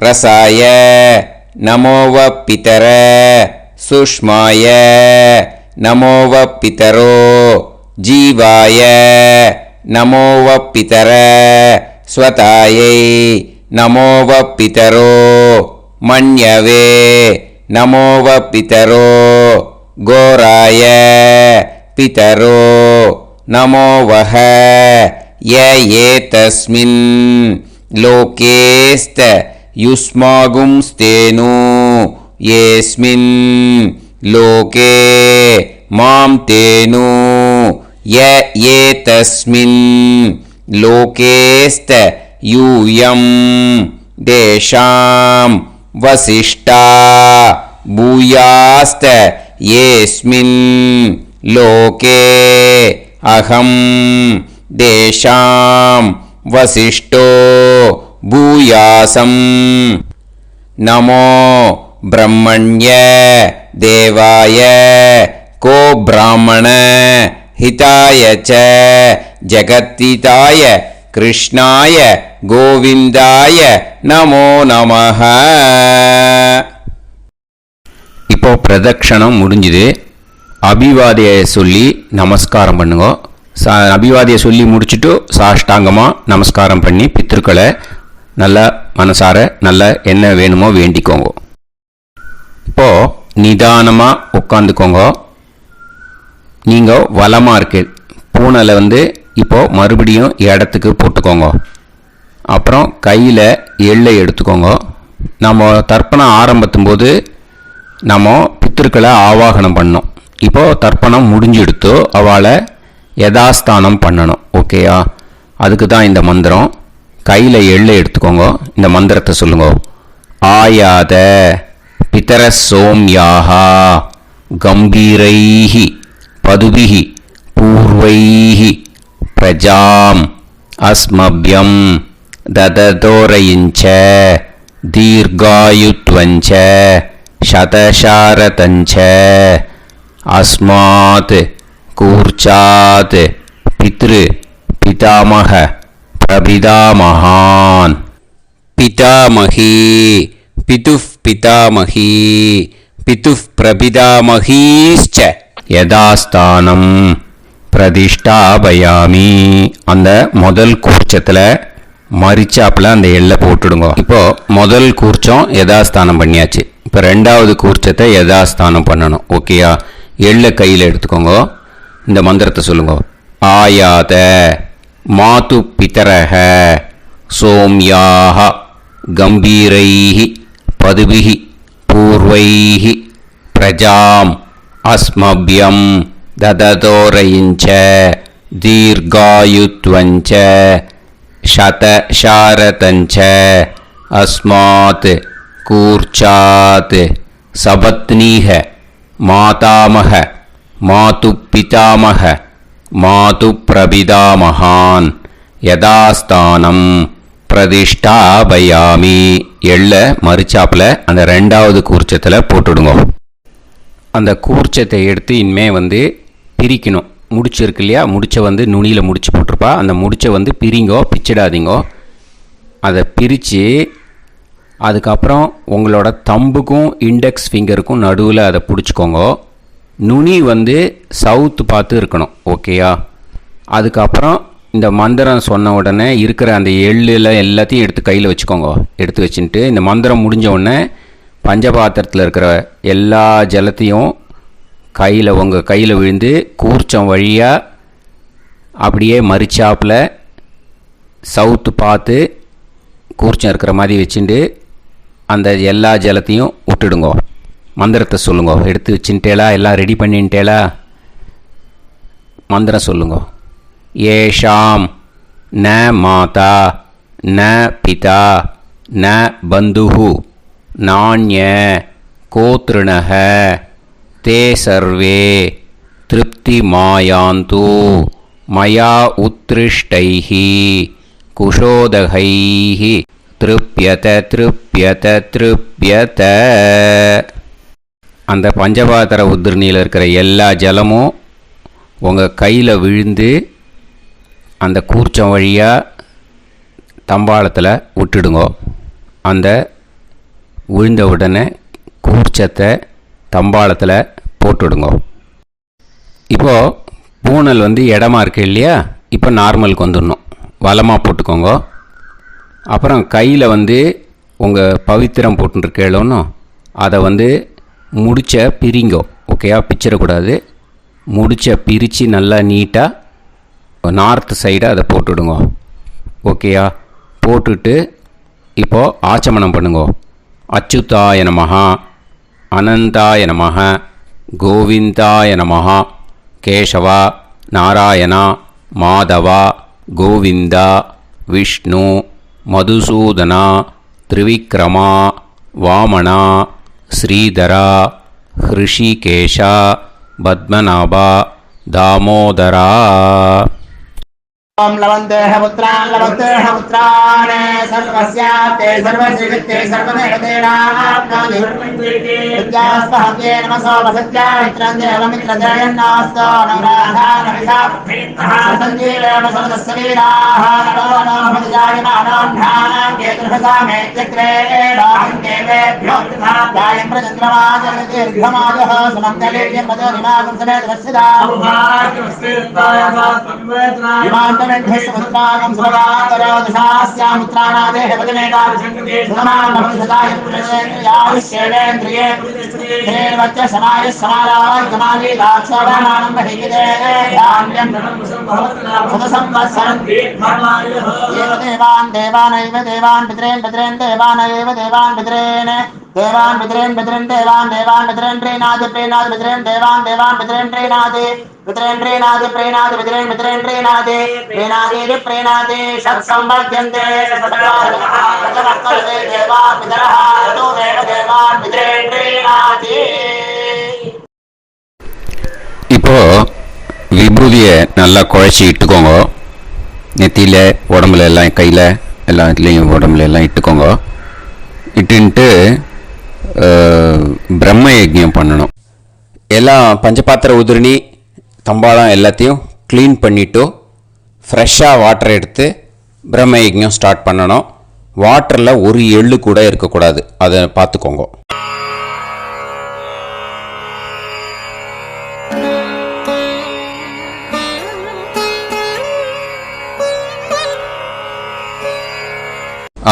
ரசாய நமோவ பிதர சுஷ்மாய நமோவ பிதரோ ஜீவாய நமோவ பிதர ஸ்வதாயை நமோவ பிதரோ மன்யவே நமோவ பிதரோ கோராய பிதரோ நமோவஹ ய ஏதஸ்மின் லோகேஸ்த யுஸ்மாகும்ஸ்தேனு ஏஸ்மின் லோகே மாம் தேனு ய ஏதஸ்மின் லோகேஸ்த யூயம் தேஷாம் வசிஷ்டா பூயாஸ்த ஏஸ்மின் லோகே அகம் தேஷாம் வசிஷ்டோ பூயாசம். நமோ பிரம்மண்ய தேவாய கோ பிராமண ஹிதாய ச ஜகத்ஹிதாய கிருஷ்ணாய கோவிந்தாய நமோ நமஹ. இப்போ பிரதக்ஷணம் முடிஞ்சுது. அபிவாதியை சொல்லி நமஸ்காரம் பண்ணுங்க. அபிவாதியை சொல்லி முடிச்சுட்டு சாஷ்டாங்கமாக நமஸ்காரம் பண்ணி பித்ருக்களை நல்லா மனசார நல்லா என்ன வேணுமோ வேண்டிக்கோங்க. இப்போது நிதானமாக உட்காந்துக்கோங்க. நீங்கள் வலமாக இருக்கு பூனையில் இப்போது மறுபடியும் இடத்துக்கு போட்டுக்கோங்க. அப்புறம் கையில் எள்ளை எடுத்துக்கோங்க. நம்ம தர்ப்பணம் ஆரம்பித்தும் போது நம்ம பித்திருக்களை ஆவாகனம் பண்ணோம். இப்போது தர்ப்பணம் முடிஞ்செடுத்து அவளை யதாஸ்தானம் பண்ணணும். ஓகேயா? அதுக்கு தான் இந்த மந்திரம். கையில் எள்ளை எடுத்துக்கோங்க. இந்த மந்திரத்தை சொல்லுங்க. ஆயாத பிதர சோம்யாஹா கம்பீரைஹி பதுபிஹி பூர்வைஹி பிரஜாம் அஸ்மப்யம் தததோரயிஞ்ச தீர்காயுத்வஞ்ச சதசாரதஞ்ச அஸ்மாத் கூர்ச்சாத் பித்ரு பிதாமக பிரபிதாமகான் பிதாமகி பிதுஃப் பிதாமகி பிதுஃப் பிரபிதாமகீஸ்ச யதாஸ்தானம் பிரதிஷ்டாபயாமி. அந்த முதல் கூர்ச்சத்தில் மரிச்சாப்பில் அந்த எள்ளை போட்டுடுங்க. இப்போது முதல் கூர்ச்சம் யதாஸ்தானம் பண்ணியாச்சு. இப்போ ரெண்டாவது கூர்ச்சத்தை யதாஸ்தானம் பண்ணணும். ஓகேயா? எள்ளை கையில் எடுத்துக்கோங்க. இந்த மந்திரத்தை சொல்லுங்க. ஆயாத மாது பிதரஹ சோம்யாக கம்பீரைஹி பதுபிஹி பூர்வைஹி பிரஜாம் அஸ்மப்யம் தததோரயிஞ்ச தீர்காயுத்வஞ்ச சதசாரதஞ்ச அஸ்மாத் கூர்ச்சாத் சபத்னீஹ மாதாமஹ மாது பிதாமஹ மாது பிரபிதாமகான் யதாஸ்தானம் பிரதிஷ்டாபயாமி. எள்ள மரிச்சாப்பில் அந்த ரெண்டாவது கூர்ச்சத்தில் போட்டுடுங்க. அந்த கூர்ச்சத்தை எடுத்து இனிமே பிரிக்கணும். முடிச்சிருக்கு இல்லையா? முடிச்சை நுனியில் முடிச்சு போட்டிருப்பா. அந்த முடிச்சை பிரிங்கோ, பிச்சிடாதீங்கோ. அதை பிரித்து அதுக்கப்புறம் உங்களோட தம்புக்கும் இண்டெக்ஸ் ஃபிங்கருக்கும் நடுவில் அதை பிடிச்சிக்கோங்க. நுனி சவுத்து பார்த்து இருக்கணும். ஓகேயா? அதுக்கப்புறம் இந்த மந்திரம் சொன்ன உடனே இருக்கிற அந்த எள்ளில் எல்லாத்தையும் எடுத்து கையில் வச்சுக்கோங்க. எடுத்து வச்சுட்டு இந்த மந்திரம் முடிஞ்ச உடனே பஞ்சபாத்திரத்தில் இருக்கிற எல்லா ஜலத்தையும் உங்கள் கையில் விழுந்து கூர்ச்சம் வழியாக அப்படியே மரிச்சாப்பில் சவுத்து பார்த்து கூர்ச்சம் இருக்கிற மாதிரி வச்சுட்டு அந்த எல்லா ஜலத்தையும் விட்டுடுங்க. மந்திரத்தை சொல்லுங்க. எடுத்து வச்சுட்டேலா? எல்லாம் ரெடி பண்ணிட்டேலா? மந்திரம் சொல்லுங்க. ஏஷாம் ந மாதா ந பிதா ந பந்துஹு நாண்ய கோத்ருணஹ தே சர்வே திருப்தி மாயாந்து மயா உத்ருஷ்டைஹி குஷோதகைஹி திருப்யத திருப்யத திருப்யத. அந்த பஞ்சபாத்திர உதிரணியில் இருக்கிற எல்லா ஜலமும் உங்கள் கையில் விழுந்து அந்த கூர்ச்சம் வழியாக தம்பாளத்தில் விட்டுடுங்கோ. அந்த விழுந்த உடனே கூர்ச்சத்தை தம்பாளத்தில் போட்டுடுங்க. இப்போது பூனல் இடமா இருக்கு இல்லையா, இப்போ நார்மலுக்கு வந்துடணும். வலமாக போட்டுக்கோங்க. அப்புறம் கையில் உங்கள் பவித்திரம் போட்டுருக்கேளோன்னு அதை முடிச்ச பிரிங்கோ. ஓகேயா, பிச்சிடக்கூடாது. முடிச்ச பிரித்து நல்லா நீட்டாக நார்த் சைடை அதை போட்டுடுங்க. ஓகேயா, போட்டுட்டு இப்போது ஆச்சமனம் பண்ணுங்கோ. அச்சுதாய நமஹ, அனந்தாய நமஹ, கோவிந்தாய நமஹ, கேசவா, நாராயணா, மாதவா, கோவிந்தா, விஷ்ணு, மதுசூதனா, திரிவிக்ரமா, வாமனா, ஸ்ரீதரா, ஹிருஷிகேஷா, பத்மநாபா, தாமோதரா. ओम लवन्तेह पुत्रान् सर्वस्याप्ते सर्वश्रीवित्ते सर्वदेवतेनाप्नोति विद्यास्पहव्ये नमसो वसत्या मित्रं देवमित्रजयन्नास्तो नवराधानविषासञ्जीवेम समदस्सवीराः नमो नमः जायमानान्धानां केतुर्भसामेत्यग्रे देवेभ्यो जायं प्रचन्द्रमाजलदीर्घमायः समङ्गलेयं मदोनिमागं समेत वत्सदा इमान्तमेध्यस्वपुत्रागं सुभगान्तरोदशास्यामुत्राणादेह वदनेकाभिषङ्कृते सुधमानभविषदाय पुरुषेन्द्रियाविश्येवेन्द्रिये धेर्वच्च समायः समाराय कमाली दाक्षाभानानं महिगिदे धान्यं सुदसंवत्सरं एव देवान् देवान् पितरेन् देवानैव देवान् पितरेन् देवान् पितरेन् प्रीणादि पितरेन् देवान् पितरेन् प्रीणादि प्रीणादि षट्संवर्ध्यन्ते देवान् पितरः देवान् पितरेन् प्रीणादि. இப்போ விபூதியை நல்லா குழச்சி இட்டுக்கோங்க. நெத்தியில், உடம்புல எல்லாம், கையில் எல்லா இதுலேயும் உடம்புல எல்லாம் இட்டுக்கோங்க. இட்டுன்ட்டு பிரம்ம யஜ்ஞம் பண்ணணும். எல்லாம் பஞ்சபாத்திர உதிரணி தம்பாளம் எல்லாத்தையும் க்ளீன் பண்ணிவிட்டு ஃப்ரெஷ்ஷாக வாட்டர் எடுத்து பிரம்ம யஜ்ஞம் ஸ்டார்ட் பண்ணணும். வாட்டரில் ஒரு எள்ளு கூட இருக்கக்கூடாது, அதை பார்த்துக்கோங்க.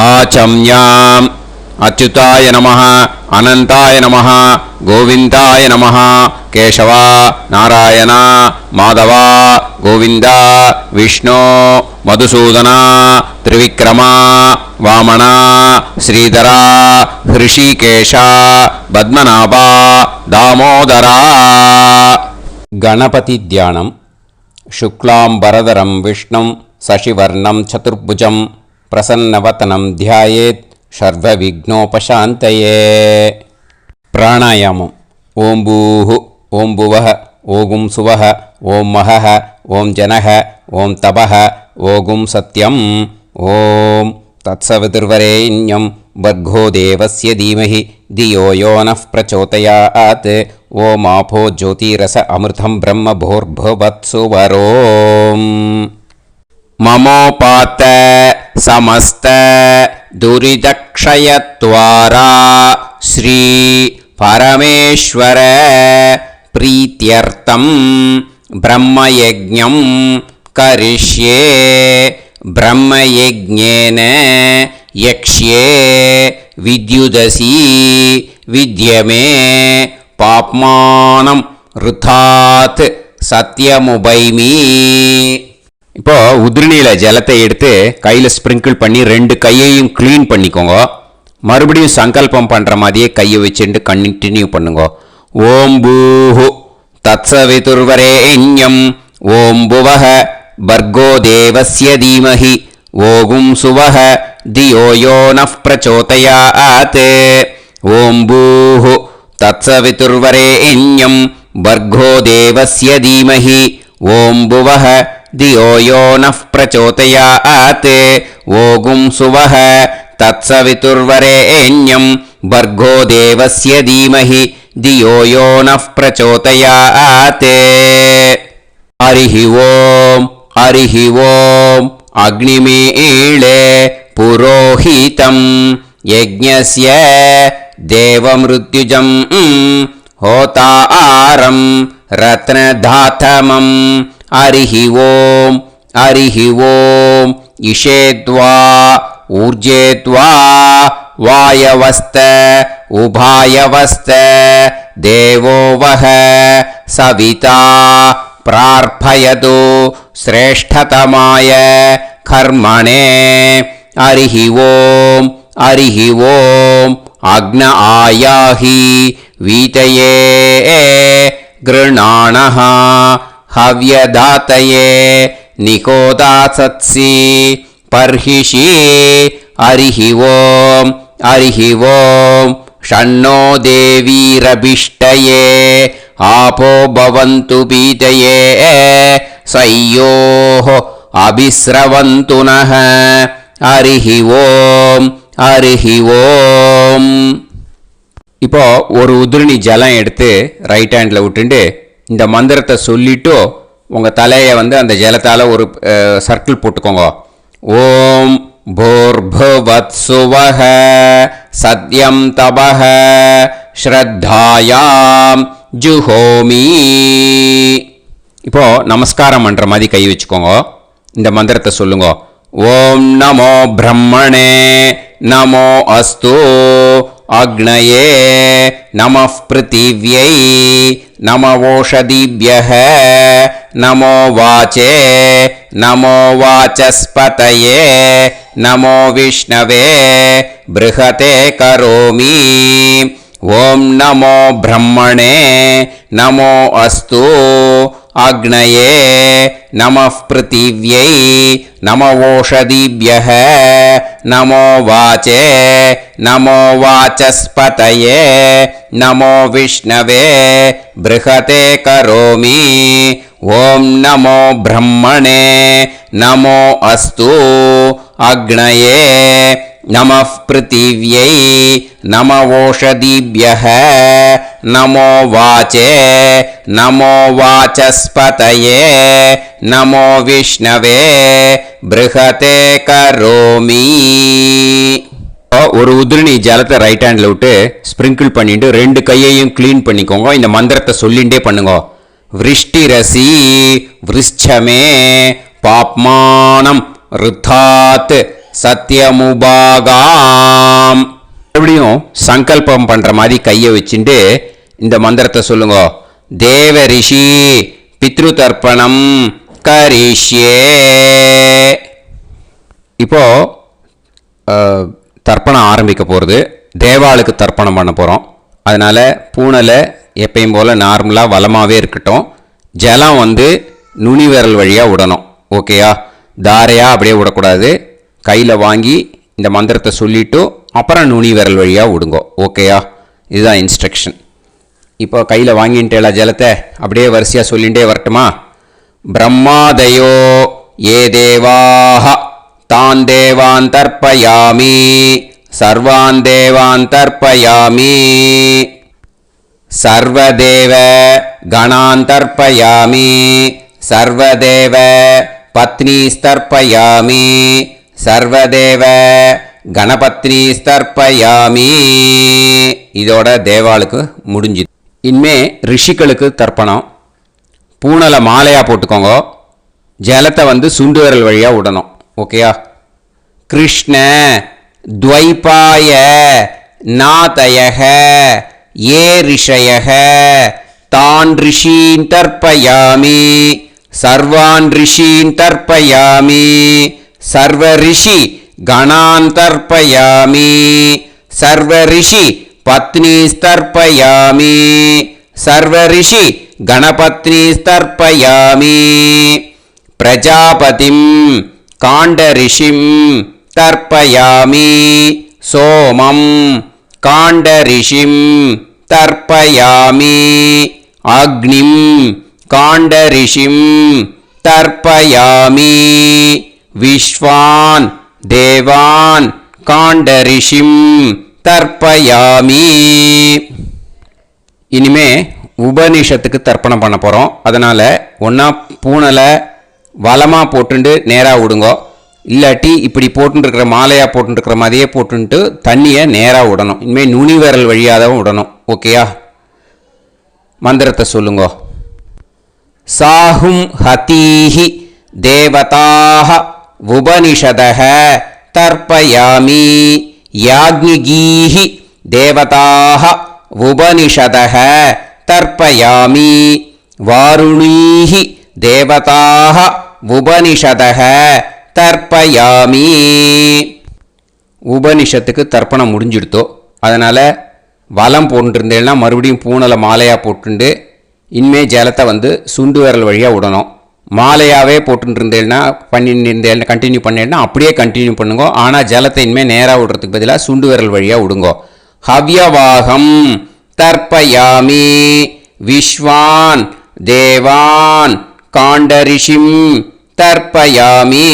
ஆச்சம்யாம் அச்சுதாய நமஹ, அனந்தாய நமஹ, கோவிந்தாய நமஹ, கேசவா, நாராயணா, மாதவா, கோவிந்தா, விஷ்ணு, மதுசூதனா, திரிவிக்ரமா, வாமனா, ஸ்ரீதரா, ஹிருஷிகேஷா, பத்மநாபா, தாமோதரா. கணபதி தியானம். சுக்லாம்பரதரம் விஷ்ணும் சசிவர்ணம் சதுர்புஜம் பிரசன்னவதனம் தியாயேத் சர்வவிக்னோபசாந்தயே. பிராணாயாமம். ஓம் பூஹு, ஓம் புவஹ, ஓகும் சுவஹ, ஓம் மஹஹ, ஓம் ஜனஹ, ஓம் தபஹ, ஓகும் சத்யம். ஓம் தத்சவிதுர்வரேண்யம் பர்கோ தேவஸ்ய தீமஹி தியோ யோ நः பிரச்சோதயாத். ஓம் ஆபோ ஜோதிரஸ அமிர்தம் பிரம்ம பூர்புவத்சு வரோம். மமோபாத்த சமஸ்த துரிதக்ஷயத்வாரா ஸ்ரீ பரமேஸ்வர பிரீத்யர்த்தம் பிரம்மயஜ்ஞம் கரிஷ்யே. பிரம்மயஜ்ஞேன யக்ஷ்யே வித்யுதசி வித்யமே பாப்மானம் ருதாத் சத்யமுபைமி. இப்போ உதிரணியில் ஜலத்தை எடுத்து கையில் ஸ்ப்ரிங்கிள் பண்ணி 2 கையையும் க்ளீன் பண்ணிக்கோங்க. மறுபடியும் சங்கல்பம் பண்ணுற மாதிரியே கையை வச்சுட்டு கண்டினியூ பண்ணுங்க. ஓம் பூஹு தத்சவிதுர்வரேண்யம் ஓம் புவஹ பர்கோ தேவஸ்ய தீமஹி ஓகும் சுவஹ தியோ யோ நः பிரச்சோதயாத். ஓம் பூஹு தத்சவிதுர்வரேண்யம் பர்கோ தேவஸ்ய தீமஹி ஓம் புவஹ தியோ யோ நः பிரச்சோதயாத். ஓகும் சுவஹ தத்சவிதுர்வரேண்யம் பர்கோ தேவஸ்ய தீமஹி धियो यो नः प्रचोदयात् हरिः ओम् अग्निमीळे पुरोहितं यज्ञस्य देवमृत्युजं होतारं रत्नधातमं हरिः ओम् इषेद्वा ऊर्जेद्वा वायवस्त उभायवस्त देवो वः सविता प्रार्थयतु श्रेष्ठतमाय कर्मणे हरिः ओम् अग्न आयाहि वीतये गृणाणः हव्यदातये निकोदासत्सि पर्हिषि हरिः ओम् षण्णो देवीरभिष्टये आपो भवन्तु पीतये सय्योः अभिस्रवन्तु नः हरिः ओम् இப்போ ஒரு உதிரணி ஜலம் எடுத்து ரைட் ஹேண்டில் விட்டுண்டு இந்த மந்திரத்தை சொல்லிட்டு உங்கள் தலையை வந்து அந்த ஜலத்தால் ஒரு சர்க்கிள் போட்டுக்கோங்க. ஓம் भूर्भुवत्सुवः सत्यं तपः ஸ்ரத்தாயாம் ஜுஹோமி. இப்போ நமஸ்காரம் பண்ணுற மாதிரி கை வச்சுக்கோங்க. இந்த மந்திரத்தை சொல்லுங்க. ஓம் நமோ பிரம்மணே நமோ அஸ்து அக்னயே நமः பிருத்திவ்யை நமவோஷதிभ्यः நமோ வாச்சே நமோ வாசஸ்பதயே நமோ விஷ்ணவே ப்ருஹதே கரோமி. ஓம் நமோ பிரம்மணே நமோ அஸ்து அக்னயே நமः பிருத்திவ்யை நமவோஷதிभ्यः நமோ வாச்சே நமோ வாசஸ்பதயே நமோ விஷ்ணவே ப்ருஹதே கரோமி. ஓம் நமோ பிரம்மணே நமோ அஸ்து அக்னயே நமः பிருத்திவ்யை நமவோஷதிभ्यः நமோ வாச்சே நமோ வாசஸ்பதயே நமோ விஷ்ணவே ப்ருஹதே கரோமி. ஒரு உதிரணி ஜலத்தை ரைட் ஹேண்டில் விட்டு ஸ்ப்ரிங்கிள் பண்ணிட்டு ரெண்டு கையையும் க்ளீன் பண்ணிக்கோங்க. இந்த மந்திரத்தை சொல்லிகிட்டே பண்ணுங்க. விருஷ்டிரசி விருஷ்சமே பாப்மானம் ருத்தாத் சத்யமுபாகாம். மறுபடியும் சங்கல்பம் பண்ற மாதிரி கையை வச்சுட்டு இந்த மந்திரத்தை சொல்லுங்க. தேவ ரிஷி பித்ரு தர்ப்பணம் கரிஷ்யே. இப்போ தர்ப்பணம் ஆரம்பிக்க போகிறது. தேவாளுக்கு தர்ப்பணம் பண்ண போகிறோம். அதனால் பூனலை எப்பயும் போல் நார்மலாக வளமாகவே இருக்கட்டும். ஜலம் வந்து நுனி விரல் வழியாக விடணும். ஓகேயா? தாரையாக அப்படியே விடக்கூடாது. கையில் வாங்கி இந்த மந்திரத்தை சொல்லிவிட்டு அப்புறம் நுனி விரல் வழியாக விடுங்க. ஓகேயா? இதுதான் இன்ஸ்ட்ரக்ஷன். இப்போ கையில் வாங்கிட்டேல ஜலத்தை அப்படியே வரிசையாக சொல்லிகிட்டே வரட்டுமா? பிரம்மாதயோ ஏ தேவாஹ தான் தேவான் தர்ப்பயாமி சர்வான் தேவான் தர்ப்பயாமி சர்வதேவ கணான் தர்ப்பயாமி சர்வதேவ பத்னீஸ்தர்ப்பயாமி சர்வதேவ கணபத்னீஸ்தர்ப்பயாமி. இதோட தேவாளுக்கு முடிஞ்சுது. இனிமே ரிஷிகளுக்கு தர்ப்பணம். பூனலை மாலையாக போட்டுக்கோங்க. ஜலத்தை வந்து சுண்டு விரல் வழியாக விடணும். ஓகேயா? கிருஷ்ண துவைபாய நாதயக ஏ ரிஷயக தான் ரிஷீன் தர்ப்பயாமி சர்வான் ரிஷீன் தர்ப்பயாமி சர்வ ரிஷி கணான் தர்ப்பயாமி சர்வ ரிஷி பத்னீஸ்தர்ப்பயாமி சர்வ ரிஷி கணபத்னீஸ்தர்ப்பயாமி பிரஜாபதிம் காண்டரிஷிம் தர்ப்பயாமி சோமம் காண்டரிஷிம் தர்ப்பயாமி அக்னிம் காண்டரிஷிம் தர்ப்பயாமி விஸ்வான் தேவான் காண்டரிஷிம் தர்ப்பயாமி. இனிமே உபனிஷத்துக்கு தர்ப்பணம் பண்ண போகிறோம். அதனால் ஒன்றா பூனலை வலமாக போட்டுண்டு நேராக விடுங்கோ, இல்லாட்டி இப்படி போட்டுருக்கிற மாலையாக போட்டுருக்கிற மாதிரியே போட்டுன்ட்டு தண்ணியை நேராக விடணும். இனிமேல் நுனி விரல் வழியாக தான் விடணும். ஓகேயா? மந்திரத்தை சொல்லுங்கோ. சாஹும் ஹதீஹி தேவதாக உபனிஷதக தர்ப்பயாமி யாக்ஞிகீஹி தேவதாக உபனிஷதக தர்ப்பயாமி வாருணீஹி தேவதாக உபனிஷதக தர்ப்பயாமி. உபனிஷத்துக்கு தர்ப்பணம் முடிஞ்சிடுத்தோ, அதனால் வலம் போட்டுருந்தேன்னா மறுபடியும் பூனலை மாலையாக போட்டுண்டு இனிமே ஜலத்தை வந்து சுண்டு விரல் வழியாக விடணும். மாலையாகவே போட்டுருந்தேன்னா பண்ணிருந்தேன் கண்டினியூ பண்ணேன்னா அப்படியே கண்டினியூ பண்ணுங்க. ஆனால் ஜலத்தை இனிமேல் நேராக விடுறதுக்கு பதிலாக சுண்டு விரல் வழியாக விடுங்கோ. ஹவ்யவாகம் தர்ப்பயாமி விஸ்வான் தேவான் காண்டரிஷிம் தர்ப்பயாமி.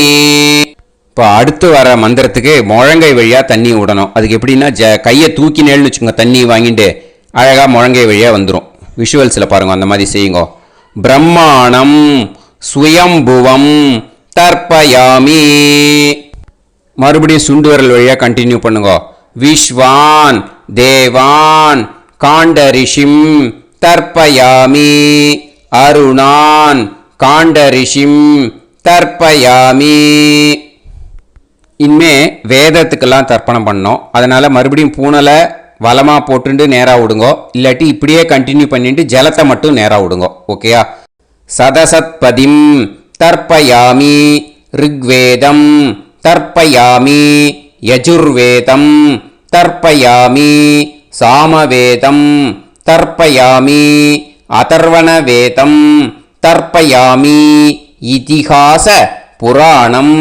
இப்போ அடுத்து வர மந்திரத்துக்கு முழங்கை வழியாக தண்ணி விடணும். அதுக்கு எப்படின்னா கையை தூக்கினேன்னு வச்சுக்கோங்க, தண்ணி வாங்கிட்டு அழகாக முழங்கை வழியாக வந்துடும். விஷுவல்ஸில் பாருங்க, அந்த மாதிரி செய்யுங்க. பிரம்மாணம் சுயம்புவம் தர்ப்பயாமி. மறுபடியும் சுண்டு விரல் வழியாக கண்டினியூ பண்ணுங்க. விஸ்வான் தேவான் காண்டரிஷிம் தர்ப்பயாமி அருணான் காண்டரிஷிம் தர்ப்பயாமி. இனிமே வேதத்துக்கெல்லாம் தர்ப்பணம் பண்ணோம். அதனால் மறுபடியும் பூனலை வலமாக போட்டுட்டு நேராக விடுங்கோ, இல்லாட்டி இப்படியே கண்டினியூ பண்ணிட்டு ஜலத்தை மட்டும் நேராக விடுங்கோ. ஓகேயா? சதசத்பதிம் தர்ப்பயாமி ரிக்வேதம் தர்ப்பயாமி யஜுர்வேதம் தர்ப்பயாமி சாமவேதம் தர்ப்பயாமி அதர்வணவேதம் தர்ப்பயாமி இதிஹாச புராணம்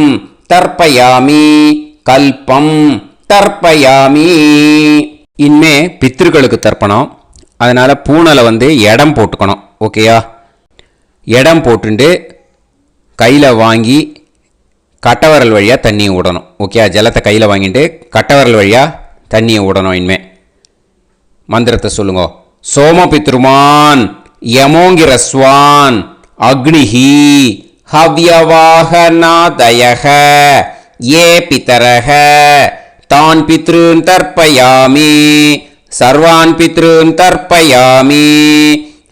தர்ப்பயாமி கல்பம் தர்ப்பயாமி. இனிமே பித்ருக்களுக்கு தர்ப்பணம். அதனால் பூனலை வந்து இடம் போட்டுக்கணும். ஓகேயா? இடம் போட்டுண்டு கையில் வாங்கி கட்டவரல் வழியாக தண்ணியை விடணும். ஓகேயா? ஜலத்தை கையில் வாங்கிட்டு கட்டவரல் வழியாக தண்ணியை விடணும். இனிமே மந்திரத்தை சொல்லுங்க. சோமபித்ருமான் யமோங்கிரஸ்வான் அக்னிஹி ஹவ்யவாகநாதயக ஏ பிதரக தான் பித்ருன் தர்ப்பயாமி சர்வான் பித்ருன் தர்ப்பயாமி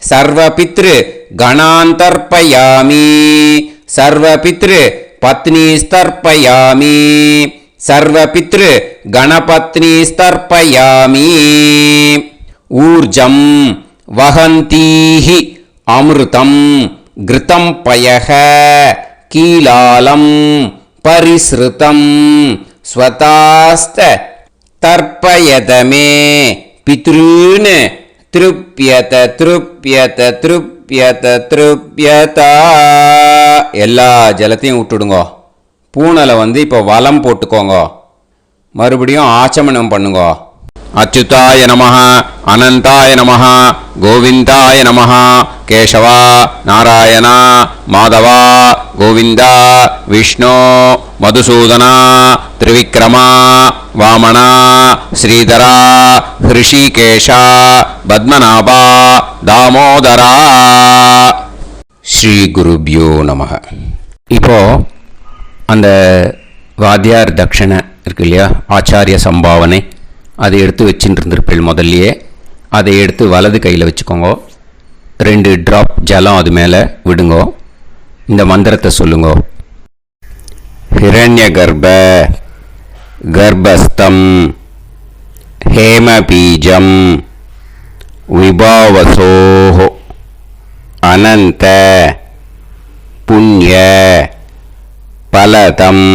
சர்வ பித்ரு கணான் தர்ப்பயாமி சர்வ பித்ரு பத்னிஸ்தர்ப்பயாமி சர்வ பித்ரு கணபத்னிஸ்தர்ப்பயாமி. ஊர்ஜம் வஹந்தீஹி அமிர்தம் கிருதம் பயக கீலாலம் பரிஸ்ருதம் ஸ்வதாஸ்த தர்ப்பயதமே பித்ருன் திருப்யத திருப்யத திருப்யத திருப்யதா. எல்லா ஜலத்தையும் விட்டுடுங்க. பூனலை வந்து இப்போ வலம் போட்டுக்கோங்க. மறுபடியும் ஆச்சமனம் பண்ணுங்க. அச்சுதாய நமஹ அனந்தாய நமஹ கோவிந்தாய நமஹ கேசவா நாராயணா மாதவா கோவிந்தா விஷ்ணு மதுசூதனா திரிவிக்ரமா வாமனா ஸ்ரீதரா ஹிருஷிகேஷா பத்மநாபா தாமோதரா. ஸ்ரீ குருப்யோ நமஹ. இப்போ அந்த வாத்தியார் தட்சணை இருக்கு இல்லையா, ஆச்சாரிய சம்பாவனை, அதை எடுத்து வச்சுட்டு இருந்திருப்பேன் முதல்லையே. அதை எடுத்து வலது கையில் வச்சுக்கோங்க. 2 ட்ராப் ஜலம் அது மேலே விடுங்கோ. இந்த மந்திரத்தை சொல்லுங்க. ஹிரண்ய கர்ப்ப கர்ப்பஸ்தம் ஹேமபீஜம் விபாவசோஹோ அனந்த புண்ணிய பலதம்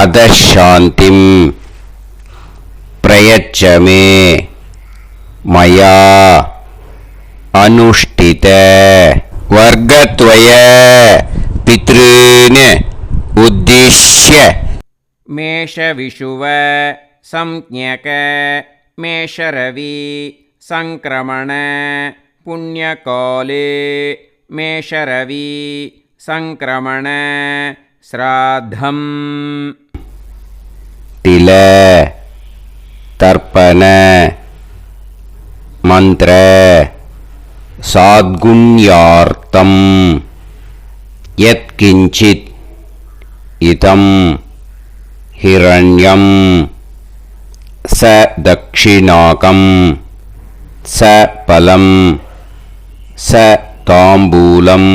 அதசாந்திம் பிரயச்சமே மயா அனுஷ்டித வர்க்கத்வய பித்ருன் உத்திஷ்ய மேஷவிஷுவ சம்ஞக மேஷரவி சங்கிரமண புண்ணியகாலே மேஷரவி சங்கிரமண ஸ்ராத்தம் தில தர்ப்பண மந்திர சாத்குண்யார்த்தம் யத்கிஞ்சித் இதம் ஹிரண்யம் ச தக்ஷிணாகம் ச பலம் ச தாம்பூலம்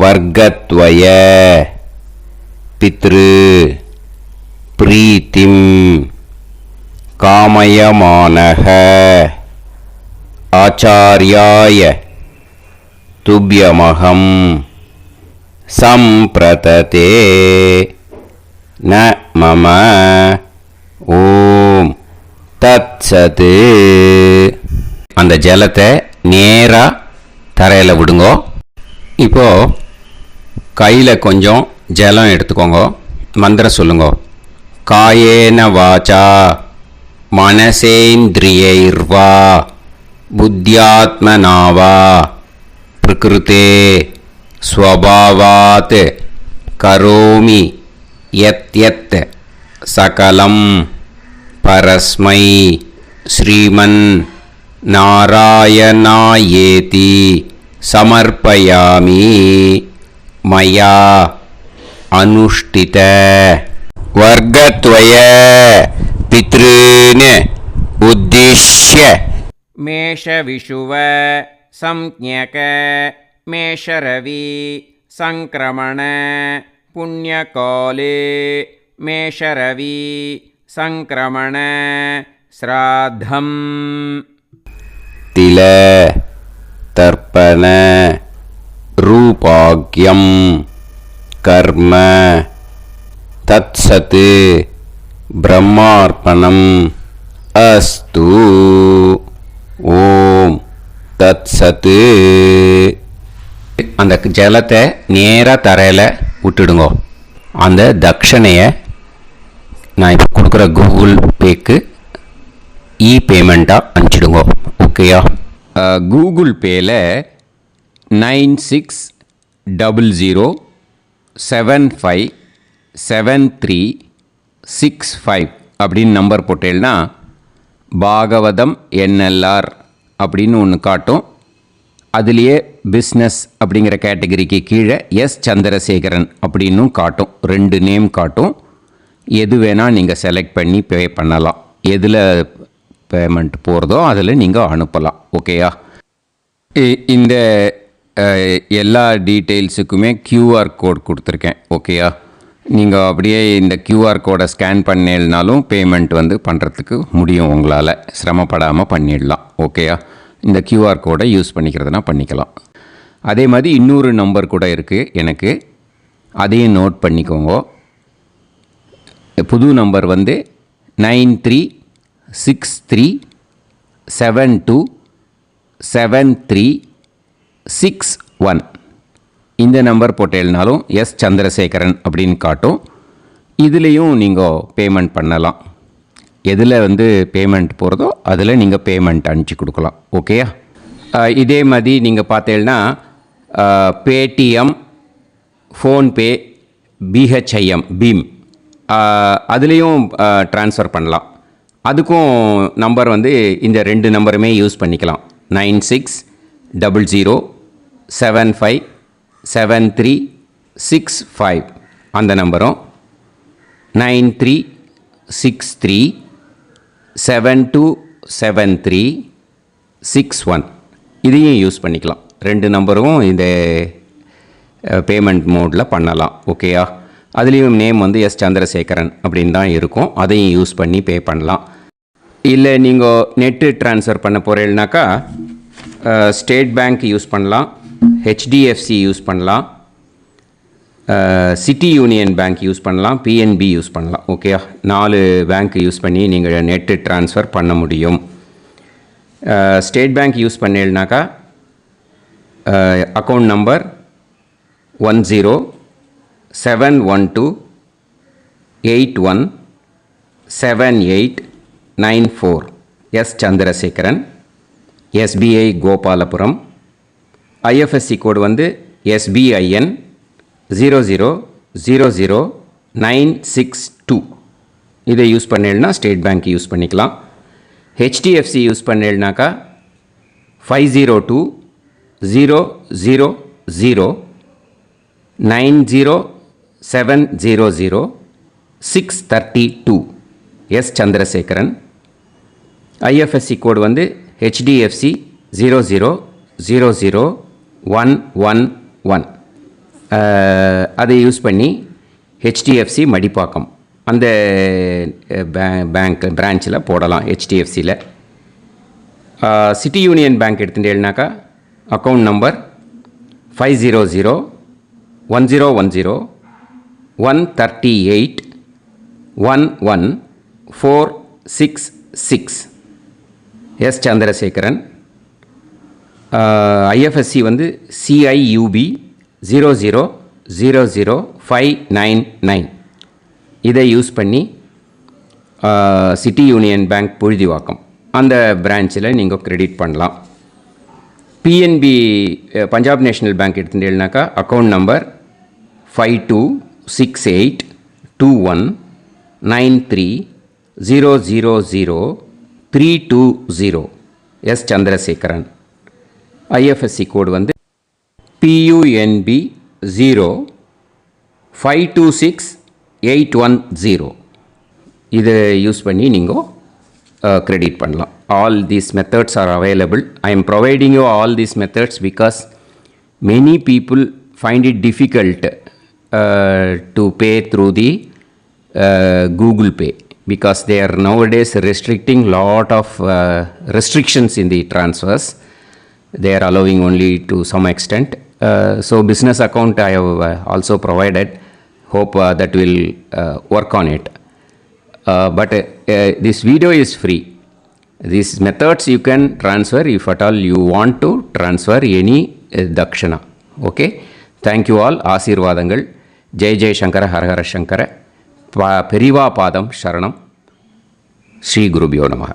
வர்க்கத்வய பித்ரு பிரீத்திம் காமயமானஹ ஆச்சார்யாய துப்யமகம் சம்பிரததே ந மம ஓம் தத்சத். அந்த ஜலத்தை நேராக தரையில் விடுங்கோ. இப்போது கையில் கொஞ்சம் ஜலம் எடுத்துக்கோங்க. மந்திரம் சொல்லுங்க. காயேன வாச்சா மனசேந்திரியைர்வா புத்தியாத்மனாவா பிரகிருதே ஸ்வபாவாத் கரோமி யத் யத் சகலம் பரஸ்மை ஸ்ரீமன் நாராயணாயேதி சமர்ப்பயாமி மயா அனுஷ்டித வர்க்கத்வய பித்ருன் உத்திஷ்ய மேஷவிஷுவ சம்ஞக மேஷரவி சங்கிரமண புண்ணியகாலே மேஷரவி சங்கிரமண ஸ்ராத்தம் தில தர்ப்பண ரூபாக்யம் கர்ம தத்சத் பிரம்மார்ப்பணம் அஸ்து. ஓம் தத்சத். அந்த ஜலத்தை நேராக தரையில் விட்டுடுங்க. அந்த தட்சணையை நான் இப்போ கொடுக்குற கூகுள் பேக்கு பேமெண்ட்டாக அனுப்பிச்சிடுங்க. ஓகேயா? கூகுள் பேயில் 9600757365 அப்படின்னு நம்பர் போட்டேன்னா பாகவதம் NLR அப்படின்னு ஒன்று காட்டும். அதுலேயே பிஸ்னஸ் அப்படிங்கிற கேட்டகரிக்கு கீழே எஸ் சந்திரசேகரன் அப்படின்னும் காட்டும். 2 நேம் காட்டும். எது வேணால் நீங்கள் செலக்ட் பண்ணி பே பண்ணலாம். எதில் பேமெண்ட் போகிறதோ அதில் நீங்கள் அனுப்பலாம். ஓகேயா? இந்த எல்லா டீட்டெயில்ஸுக்குமே QR கோட் கொடுத்துருக்கேன். ஓகேயா? நீங்கள் அப்படியே இந்த QR கோடை ஸ்கேன் பண்ணேல்னாலும் பேமெண்ட் பண்ணுறதுக்கு முடியும். உங்களால் சிரமப்படாமல் பண்ணிடலாம். ஓகேயா? இந்த QR கோடை யூஸ் பண்ணிக்கிறதுனா பண்ணிக்கலாம். அதே மாதிரி இன்னொரு நம்பர் கூட இருக்குது எனக்கு. அதையும் நோட் பண்ணிக்கோங்க. புது நம்பர் 9363727361. இந்த நம்பர் போட்டேல்னாலும் எஸ் சந்திரசேகரன் அப்படின்னு காட்டும். இதுலேயும் நீங்கள் பேமெண்ட் பண்ணலாம். எதில் பேமெண்ட் போகிறதோ அதில் நீங்கள் பேமெண்ட் அனுப்பிச்சி கொடுக்கலாம். ஓகேயா? இதே மாதிரி நீங்கள் பார்த்தேன்னா பேடிஎம், ஃபோன்பே, பிஹெச்ஐஎம் பீம் அதுலேயும் ட்ரான்ஸ்ஃபர் பண்ணலாம். அதுக்கும் நம்பர் இந்த 2 நம்பருமே யூஸ் பண்ணிக்கலாம். 9600757365 அந்த நம்பரும் 9363727361 இதையும் யூஸ் பண்ணிக்கலாம். 2 நம்பரும் இந்த பேமெண்ட் மோடில் பண்ணலாம். ஓகேயா? அதுலேயும் நேம் எஸ் சந்திரசேகரன் அப்படின்னு தான் இருக்கும். அதையும் யூஸ் பண்ணி பே பண்ணலாம். இல்லை நீங்கள் நெட்டு ட்ரான்ஸ்ஃபர் பண்ண போகிறீங்கனாக்கா ஸ்டேட் பேங்க் யூஸ் பண்ணலாம், HDFC யூஸ் பண்ணலாம், சிட்டி யூனியன் பேங்க் யூஸ் பண்ணலாம், PNB யூஸ் பண்ணலாம். ஓகேயா? 4 பேங்க் யூஸ் பண்ணி நீங்கள் நெட்டு ட்ரான்ஸ்ஃபர் பண்ண முடியும். ஸ்டேட் பேங்க் யூஸ் பண்ணீங்கனாக்கா account number 1071281789 S Chandrasekaran, SBI Gopalapuram. IFSC code SBIN 0000962. இதை யூஸ் பண்ணீங்கன்னா ஸ்டேட் பேங்க் யூஸ் பண்ணிக்கலாம். ஹெச்டிஎஃப்சி யூஸ் பண்ணேன்னாக்கா 502-000-90700-632 எஸ் சந்திரசேகரன். ஐஎஃப்எஸ்சி கோடு வந்து HDFC 0000111. அதை யூஸ் பண்ணி HDFC மடிப்பாக்கம் அந்த பேங்க் பிரான்ச்சில் போடலாம். HDFCயில் சிட்டி யூனியன் பேங்க் எடுத்துட்டேன்னாக்கா account number 500-1011-138-11466 S Chandrasekaran. IFSC வந்து CIUB 0000599. இதை யூஸ் பண்ணி சிட்டி யூனியன் பேங்க் புழுதிவாக்கம் அந்த பிரான்ச்சில் நீங்கள் கிரெடிட் பண்ணலாம். PNB பஞ்சாப் நேஷ்னல் பேங்க் எடுத்துட்டேன்னாக்கா account number 52682193000320 S Chandrasekaran. IFSC code வந்து PUNB 0526810. இதை யூஸ் பண்ணி நீங்கள் கிரெடிட் பண்ணலாம். All these methods are available. I am providing you all these methods because many people find it difficult to pay through the Google Pay because they are nowadays restricting lot of restrictions in the transfers. They are allowing only to some extent. So business account I have also provided. Hope that will work on it. But this video is free. These methods you can transfer if at all you want to transfer any dakshana. Okay. Thank you all. ஆசீர்வாதங்கள். ஜெய் ஜெய் சங்கர ஹரஹர சங்கர. பெரிவா பாதம் சரணம். ஸ்ரீ குருபியோ நமஹ.